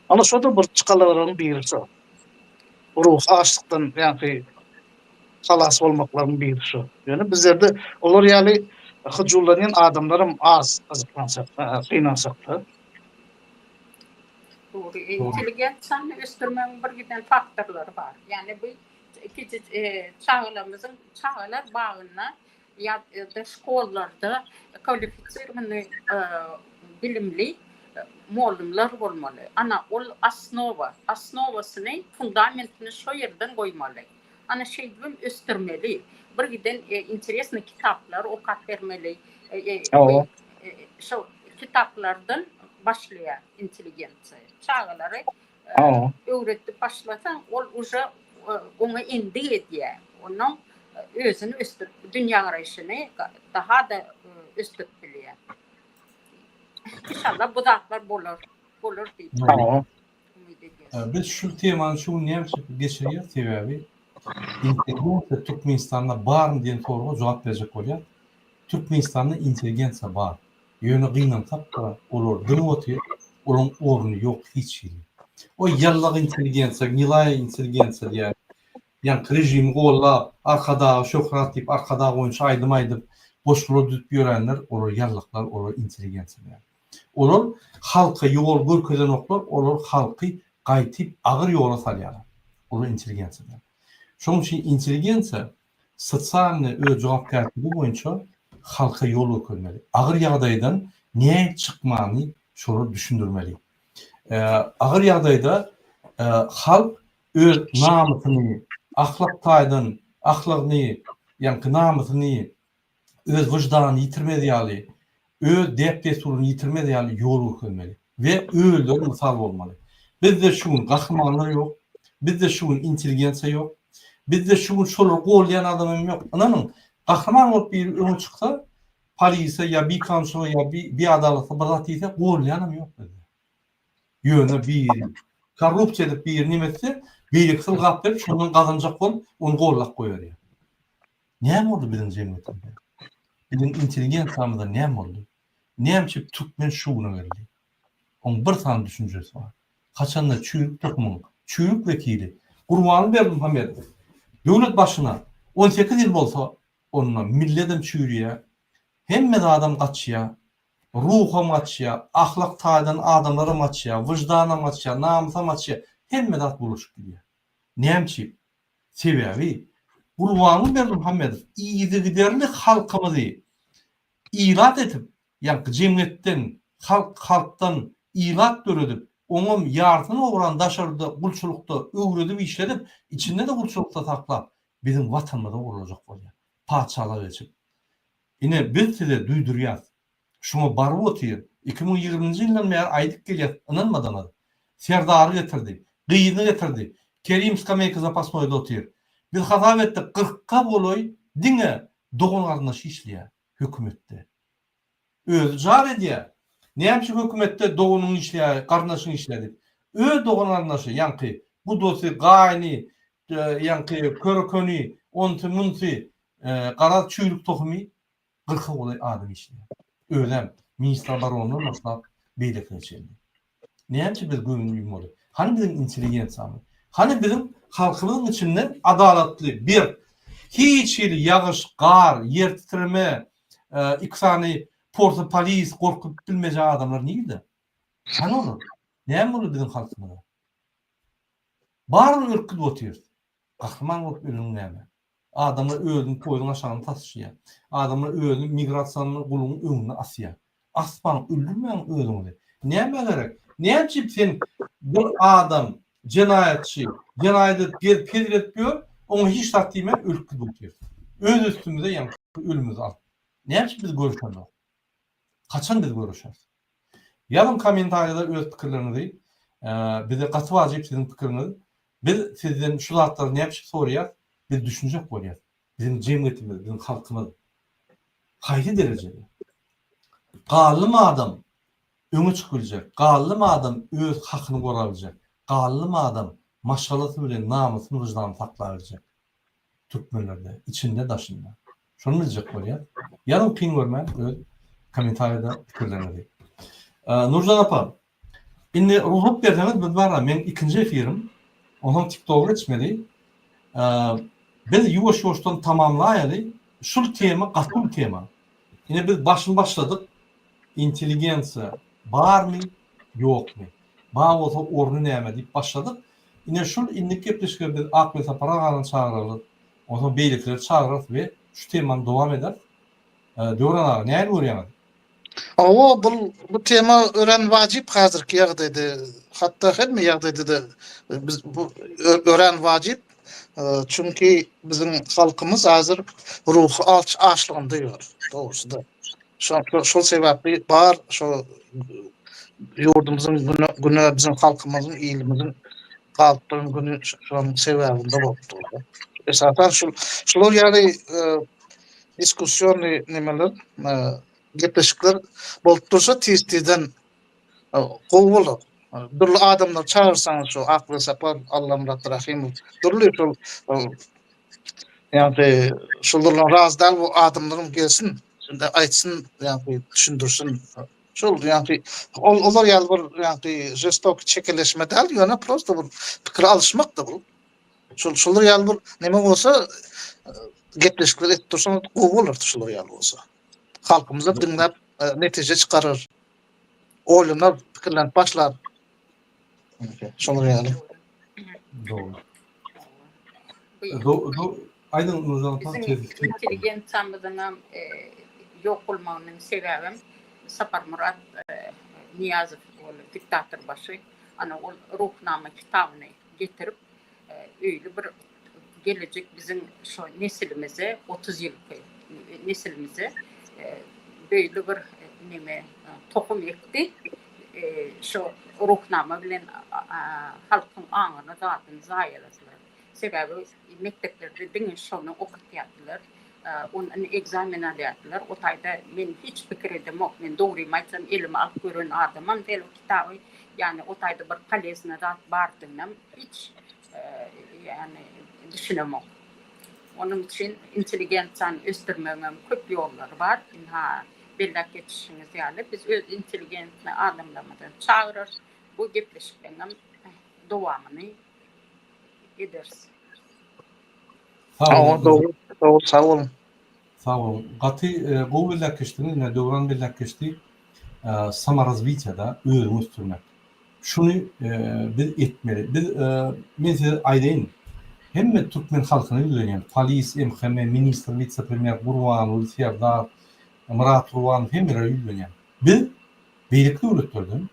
Ana şoda bir çykalaryň birisi. Ruh açlykdan ýa-ni halas bolmaklaryň birisi. Yani bizlerde olar ýaly hyjullanýan adamlarym az azyklansak, kynansak da. Doğru. İnteligensiýanyň östürmeň bir giden faktorlary bar. Yani bu iki çağlarymyzyň çağlar bagyna ýa-da şkollarda kvalifikasyony bilimli muallimler bolmaly. Ana ol asnowasyny, fundamentini şo yerden goýmaly. Ana şeýdem östürmeli. Bir giden interesli kitaplar okat bermeli. Şo kitaplardan başlaýar intelligensiýa. Çağlary öwretip başlatan ol уже ona indi edýär. Onun özünü östürüp dünya garaýşyny daha da östürüp bilýär. İnşallah bu dağlar bolur diýip umid ediyoruz. Biz şu temanı şu näme geçiriyor sebebi intelligensiya Türkmenistan'da bar mı diyen soruğa cevap verecek bolýar. Türkmenistan'da intelligensiya bar. Ýöne gynansak da olar dym otyr, olaryň orny ýok hiç ýeri. O ýallyk intelligensiya, nilay intelligensiya diýär. Yani rejimi gollap, arkada şöhret diýip, arkada goýunça aýdym boşluğa düzüp ýörenler, olar ýallyklar, olar intelligensiya. Olar halka ýol görkezen oklar, olar halky gaýtyp agyr ýola salýar. Olar intelligensiya. Şonuň üçin intelligensiya sosialny öz jogapkärligi boýunça halka ýol görmeli. Agyr ýagdaýdan näme çykmany şonu düşündirmeli. Agyr ýagdaýda halk öz namusyny, ahlak taýdan, ahlakyny, ýani namusyny, öz wyjdanyny ýitirmeli, öz depdesuryny ýitirmeli ýol görmeli we öýler mysal bolmaly. Bizde şuň gahrymanlar ýok, bizde şuň intelligensiya ýok, bizde şuň şolar golýan adamym ýok. Ananyň gahryman bolup bir öňe çyksa, polisiýa ýa bir kanşo ýa bir adalatda bir zat ýetse golýanym ýok bizde. Ýöne bir korrupsiýa edip bir nimesi beýlik sylgap berip şondan gazanjak bolup onu gollap goýar. Näme boldy bizim jemgyýetde? Bizim intelligensiýamyzda näme boldy? Näme Türkmen şuwuna berdi? Oň bir tan düşünjesi bar. Haçanda çüýük tokmyň, çüýük vekili Gurbany Berdimuhammed döwlet başyna 18 ýyl bolsa, onunla milletim çüýrüýär. Hemme adam gaçýar. Ruham açya, ahlak taýdan adamlara açya, wyjdana açya, namusa açya, hemme dat buluşup gidiyor. Näme sebebi? Gurbany Berdimuhammedow iýdi halkymyzy ilat etip, ýa-ni jemgyýetden, halkdan ilat döredip, oňam ýartyny ogran daşarda, gulçulukda öwredip işledip, içinde de gulçulukda taklap, bizim watanymyzda bolajak bolýar. Paçalar geçip. Ine biz size duýdurýar. Şunu barıp otyr. 2020-nji ýyldan bäri aýdyp gelýär. Inanmadan. Serdary getirdi, gyýyny getirdi. Kerim Skameyka zapasnoýda otyr. Biz hazap etdik 40-ka boloy diňe dogan arnaşy işleýär hökümetde. Özü jar edýär. Näme hökümetde doganyň işleýär, garnaşyň işledip. Öz dogan arnaşy, ýani bu dosy gaýny, ýani körköni, onty munty, gara çüýlük tohumy 40 boloy adam işleýär. Öýlem ministr baronyny başlap beýlekine çeldi. Näme biz göňüň bolup? Hani bizim intelligensiýamy? Hani bizim halkymyzyň içinden adalatly bir hiç ýeri ýagyş, gar, ýer titreme, iksany porta polis gorkup bilmejek adamlar niýdi? Hani olur? Näme boldy bizim halkymyza? Barny ırkyp otyr. Gahryman bolup ölüň näme? Adamlar özüni koýduň aşagyna taşıýar. Adamlar özüni migrasiýanyň gulunyň öňüne asýar. Aspan öldürmeň özüňi. Näme gerek? Näçe sen bir adam cinayetçi, cinayet gelip pedretmiyor, onu hiç takdimen ölüp otyr. Öz üstümüze ýa-ni ölümüzi al. Näçe biz görüşýänok? Kaçan biz görüşýäris? Ýazym kommentariýada öz pikirlerinizi, bize gaty wajyp sizin pikirinizi. Biz sizden şu zatlary näme soraýar? Biz düşünjek bolýar. Bizim jemgyýetimiz, bizim halkymyz haýdy derejede. Gallym adam öňe çykyljak. Gallym adam öz hakyny gorabiljek. Gallym adam maşgalasy bilen namusyny, wyjdanyny saklabiljek. Türkmenlerde, içinde daşynda. Şonu biljek bolýar. Ýa-ni piň görmän öz kommentariýada pikirlerinizi. Nurjan apa, indi ruhup berdiňiz biz barra, men ikinji efirim. Onuň TikTok'a geçmedi. Biz ýuwaş-ýuwaşdan tamamlaýaly. Şu tema gaty tema. Ine biz başladyk. Intelligensiya barmy, ýokmy? Ba bolsa orny näme diýip başladyk. Ine şu indi kepleşke biz akly saparagany çağıralyk. Onu beýlikler çağıralyk we şu temany dowam eder. Döwran aga näme görýär? Awa bu tema ören wajip hazırki ýagdaýda, hatda hemme ýagdaýda da biz bu ören wajip. Çünki bizim halkymız hazır ruhy açlygynda ýör. Dogrusu da. Şol sebäpli bar şo ýurdumyzyň güne bizim halkymyzyň iýilimizin galpyň güni şoň sebäbinde bolupdy. Esasen şol ýaly diskussiýony nimeler, gepleşikler bolup dursa tez-tezden gowy bolar. Durly adamlar çağırsaňyz şu akly sapar Allah'ım Rahim. Durly şol yani şollardan razı däl bu adamlarym gelsin. Şunda aýtsyn, yani düşündürsin. Şol yani olar ýaly bir yani jestok çekeleşme däl, ýöne prosta bir pikir alışmak da bu. Şollar ýaly bir neme bolsa gepleşikler etip dursaň gowy bolar şollar ýaly bolsa. Halkymyza diňläp netije çykarar. Oylanar, pikirlenip başlar. Şolar ýaly. Doğru. Aynen Nurcan tam Bizim intelligensiyamyzyň ýok bolmagynyň sebäbi Sapar Murat Niyazow diktator başı ana ol ruhnama kitabyny getirip öýle bir gelecek bizim şu nesilimize 30 ýylky nesilimize böyle bir neme tohum ekti. Şu ruhnama bilen halkyň aňyna zatyn zaýaladylar. Sebäbi mekteplerde diňe şonu okutýardylar. Onu egzamin alýardylar. O taýda men hiç pikir edemok. Men dogry aýtsam elime alyp gören adamam del kitaby. Yani o taýda bir kalesine zat bardyňam hiç yani düşünemok. Onun için intelligensiýany ösdürmegiň köp ýollary bar. Bellek geçişiniz ýaly biz öz intelligentni adamlamadan çağırır. Bu gepleşiklerim dowamyny ederiz. Sağ olun. Doğru, sağ olun. Sağ olun. Gowy bellek geçtiňiz, ne döwran bellek geçdi. Samarazwitýada öýrüňiz türmek. Şunu biz etmeli. Biz men size aýdaýyn. Hemme türkmen halkyny bilen, polis, MHM, ministr, vice-premier, Gurban, Serdar, Murat Ruwan hemleri bilen. Biz beýlikli öwletlerden,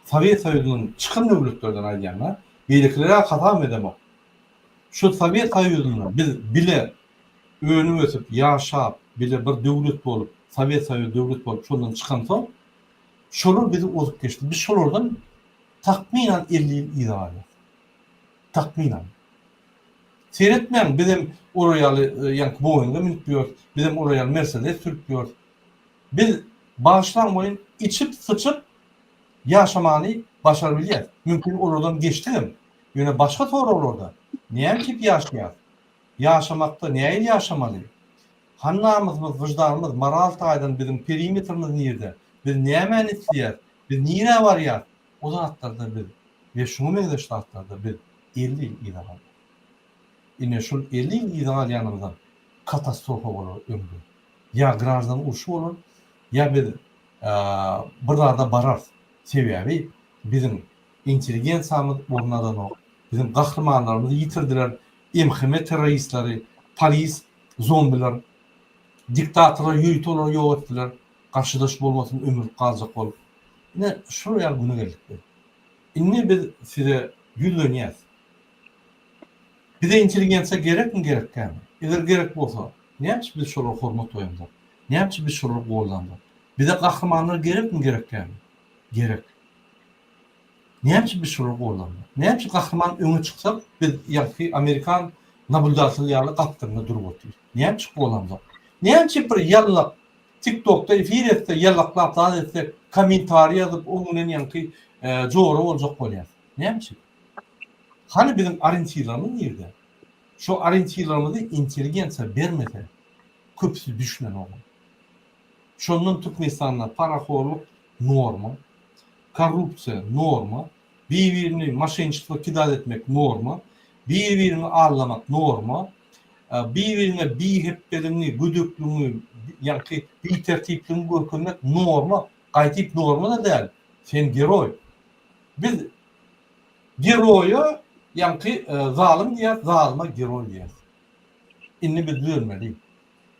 Sovet Soýuzynyň çykyn öwletlerden aýdýanlar, beýliklere hatam edemok. Şu Sovet Soýuzyny biz bile öňüne ötüp, ýaşap, bile bir döwlet bolup, Sovet Soýuzy döwlet bolup şondan çykan soň, şolar bizi ozup geçdi. Biz şolardan takminan 50 ýyl ýylaýar. Takminan. Seyretmeyen bizim oraya yani Boeing'e minip diyor, bizim oraya Mercedes sürüp diyor. Biz bağışlanmayın içip sıçıp yaşamanı başarabiliyor. Mümkün oradan geçtim. Yine başka soru orada. Niye ki yaşayar? Yaşamakta niye yaşamalı? Hannamız, vicdanımız, moral taydan bizim perimetrimiz nerede? Biz niye menisiyer? Biz niye var ya? O zatlarda biz ve şunu medeşlatlarda biz 50 yıl var. Ine şol 50 ýyl ýanymdan katastrofa bolar ömrü. Ya grajdan urşu bolar, ya bir burada barar. Sebäbi bizim intelligensiýamyz ornadan ok. Bizim gahrmanlarymyzy ýitirdiler. MHM terroristleri, polis, zombiler, diktatorlar ýöýtüler, ýok etdiler. Garşydaş bolmasyn ömür galjak bolup. Ine şol ýaly güne geldik. Inni biz size ýüzlenýäs. Bize intelligensiya gerek mi gerekmi? Eğer gerek bolsa, näçe biz şolara hormat goýandyk? Näçe biz şolara gollandyk? Bize gahrmanlar gerek mi gerekmi? Gerek. Näçe biz şolara gollandyk? Näçe gahrman öňe çyksak, biz ýa-ki Amerikan nabuldasyny ýaly gapdyryna durup otyr. Näçe gollandyk? Näçe bir ýallak TikTok'ta efir etse, ýallaklap etse, kommentari ýazyp, onuň ýa-ki jogary boljak bolýar. Näçe? Hani bizim arınçılarımız nerede? Şu arınçılarımızı inteligensiya bermese, köpüsü düşünen olur. Şondan Türkmenistan'da paraxorluk norma, korrupsiya norma, bir-birini maşençilikle kidal etmek norma, bir-birini ağırlamak norma, bir-birine bir-heplerini, güdüklüğünü, yani bir tertipliğini görmek norma, qaytip norma da değil. Sen geroy. Biz geroyu yani zalim diye, zalıma geroy diye. İnni biz bilmeli.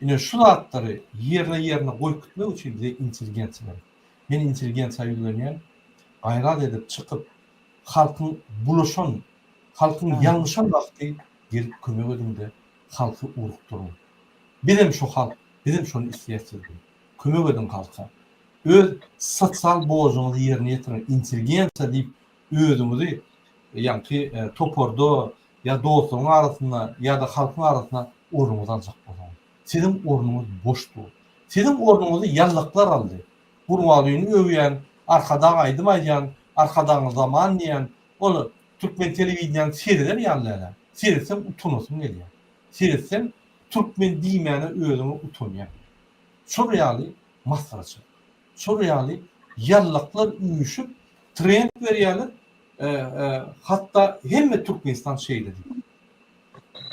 Yine şu zatları yerine koyup gitmek için bize intelligensiya. men intelligensiýa ýüzlenýän, gaýrat edip çykyp halkyň bulaşan, halkyň ýalňyşan wagty gelip kömek edinde halky urukduruň. Bizim şu halk, bizim şonu isleýärsiz. Kömek edin halka. Öz sosial bojuňyzy ýerine ýetirin. Intelligensiýa diýip özüňizi ýa-ni toporda ya dostlaryň arasynda ya da halkyň arasynda ornuňyzy aljak bolan. Sizin ornuňyz boşdur. Sizin ornuňyzy ýallaklar aldy. Gurmalyny öwýän, arkada aýdymaýan, arkadan zaman diýen, ol türkmen telewizionyny seyreder ýalylar. Seyretsem utunasym gelýär. Seyretsem türkmen diýmeni özüňi utunýar. Şo reali masgaraçy. Şo reali ýallaklar üýüşüp trend berýärler. Hatta hemme Türkmenistan şeyleri.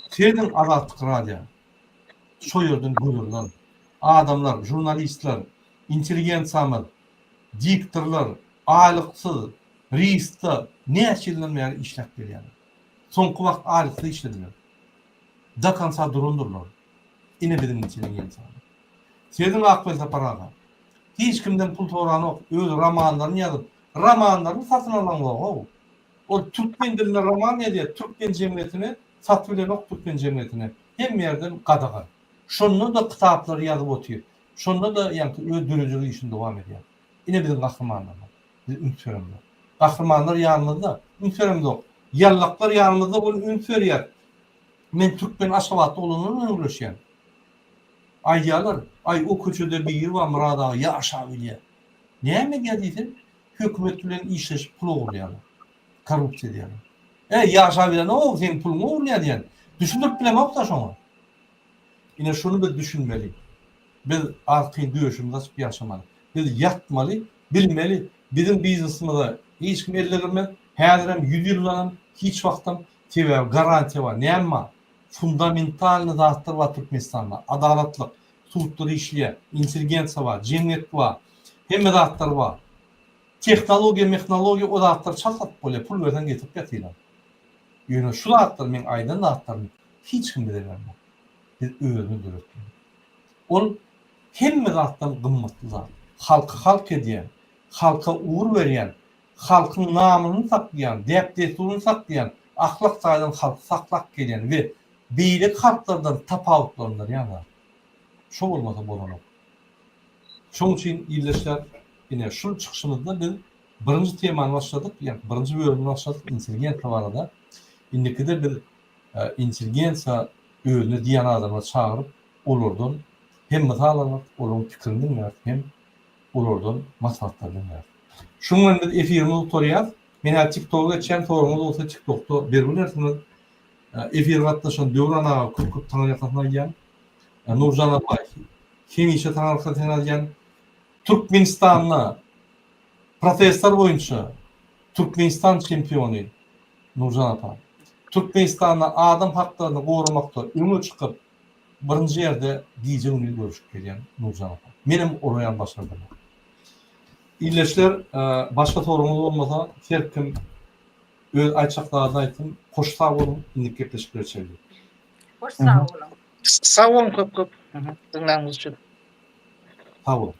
Senin Azatlyk radio. Şo ýerden görürler. Adamlar, jurnalistler, intelligensiýalar, diktorlar, aýlyksyz, reisler, näçe ýyllar işläp berýärler. Soňky wagt aýlyksyz işlediler. Da kansa durundurlar. Ine bizim intelligensiýa. Senin akbelde paraga. Hiç kimden pul torany ok, öz romanlaryny ýazyp, romanlaryny satyn alan gowy. O Türkmen dilinde roman ýa-da Türkmen jemgyýetine satyp bilen ok Türkmen jemgyýetine hem ýerden gadaga. Şonda da kitaplary ýazyp otyr. Şonda da ýa-ni öz dürüjligi işin dowam edýär. Ine bizim gahrymanlar. Biz ünsörümler. Gahrymanlar ýanymyzda, ünsörümde ok. Ýallaklar ýanymyzda bol ünsörýär. Men Türkmen Aşgabatda olanyny öňleşýän. Aýdýarlar, ay o köçede bir ýer bar Muradaga ýaşap bilýär. Näme diýdiň? Hökümet bilen işleşip pul ogurlaýarlar. Korrupsiýa diýerler. Ýaşap bilen o sen pul ogurlaýar diýen. Düşündürip bilemek da şoňa. Ine şunu biz düşünmeli. Biz arky döşümde açyp ýaşamaly. Biz ýatmaly, bilmeli. Bizim biznesimizde hiç kim elle girmez. Häzirem 100 ýyldan hiç wagtdan tebe garantiýa bar. Näme? Fundamental zatlar var Türkmenistanda. Adalatlyk, sudlar işleýär, intelligensiýa bar, jemgyýet bar. Hemme zatlar bar. Tehnologiýa, o zatlar çalsat bolýar, pul berden getip ýatylar. Ýöne şu zatlar men aýdan zatlarmy hiç kim bilemez. Biz özüni döretdik. Ol hemme zatdan gymmatly zat. Halky halk edýän, halka uğur berýän, halkyň namyny saklayan, depdesturuny saklayan, ahlak saýdan halk saklap gelýän we beýlik halklardan tapawutlanýar ýa-da. Şo bolmasa bolanok. Şoň üçin ýyllaşlar ine şu çykyşymyzda biz birinji temany başladyk, ýa-ni birinji bölümni başladyk intelligensiýa barada. Indikide bir intelligensiýa özüne diýen adamlar çağırıp olardan hem mysal alyp, olaryň pikirini dinler, hem olardan maslahatlar dinler. Şoň biz efirimizi torýar. Men TikTok'a geçen forumda olsa TikTok'ta berbilersiňiz. Efir gatnaşan Döwran aga köp taňa ýakynlaýan. Nurjan apay, hemişe taňa gatnaşan Türkmenistanyň professor boýunça Türkmenistan çempiony Nurjan apay. Türkmenistanyň adam haklaryny gorumakda öňe çykyp birinji ýerde diýjegini görüşüp gelýän Nurjan apay. Menim oraýan başladım. İlleşler başka sorumuz olmasa her kim öz aýçaklaryny aýtyn, hoş sag bolun, indi gepleşip geçelim. Hoş sağ olun. Sağ olun köp. Dinleýänimiz üçin. Sag bolun.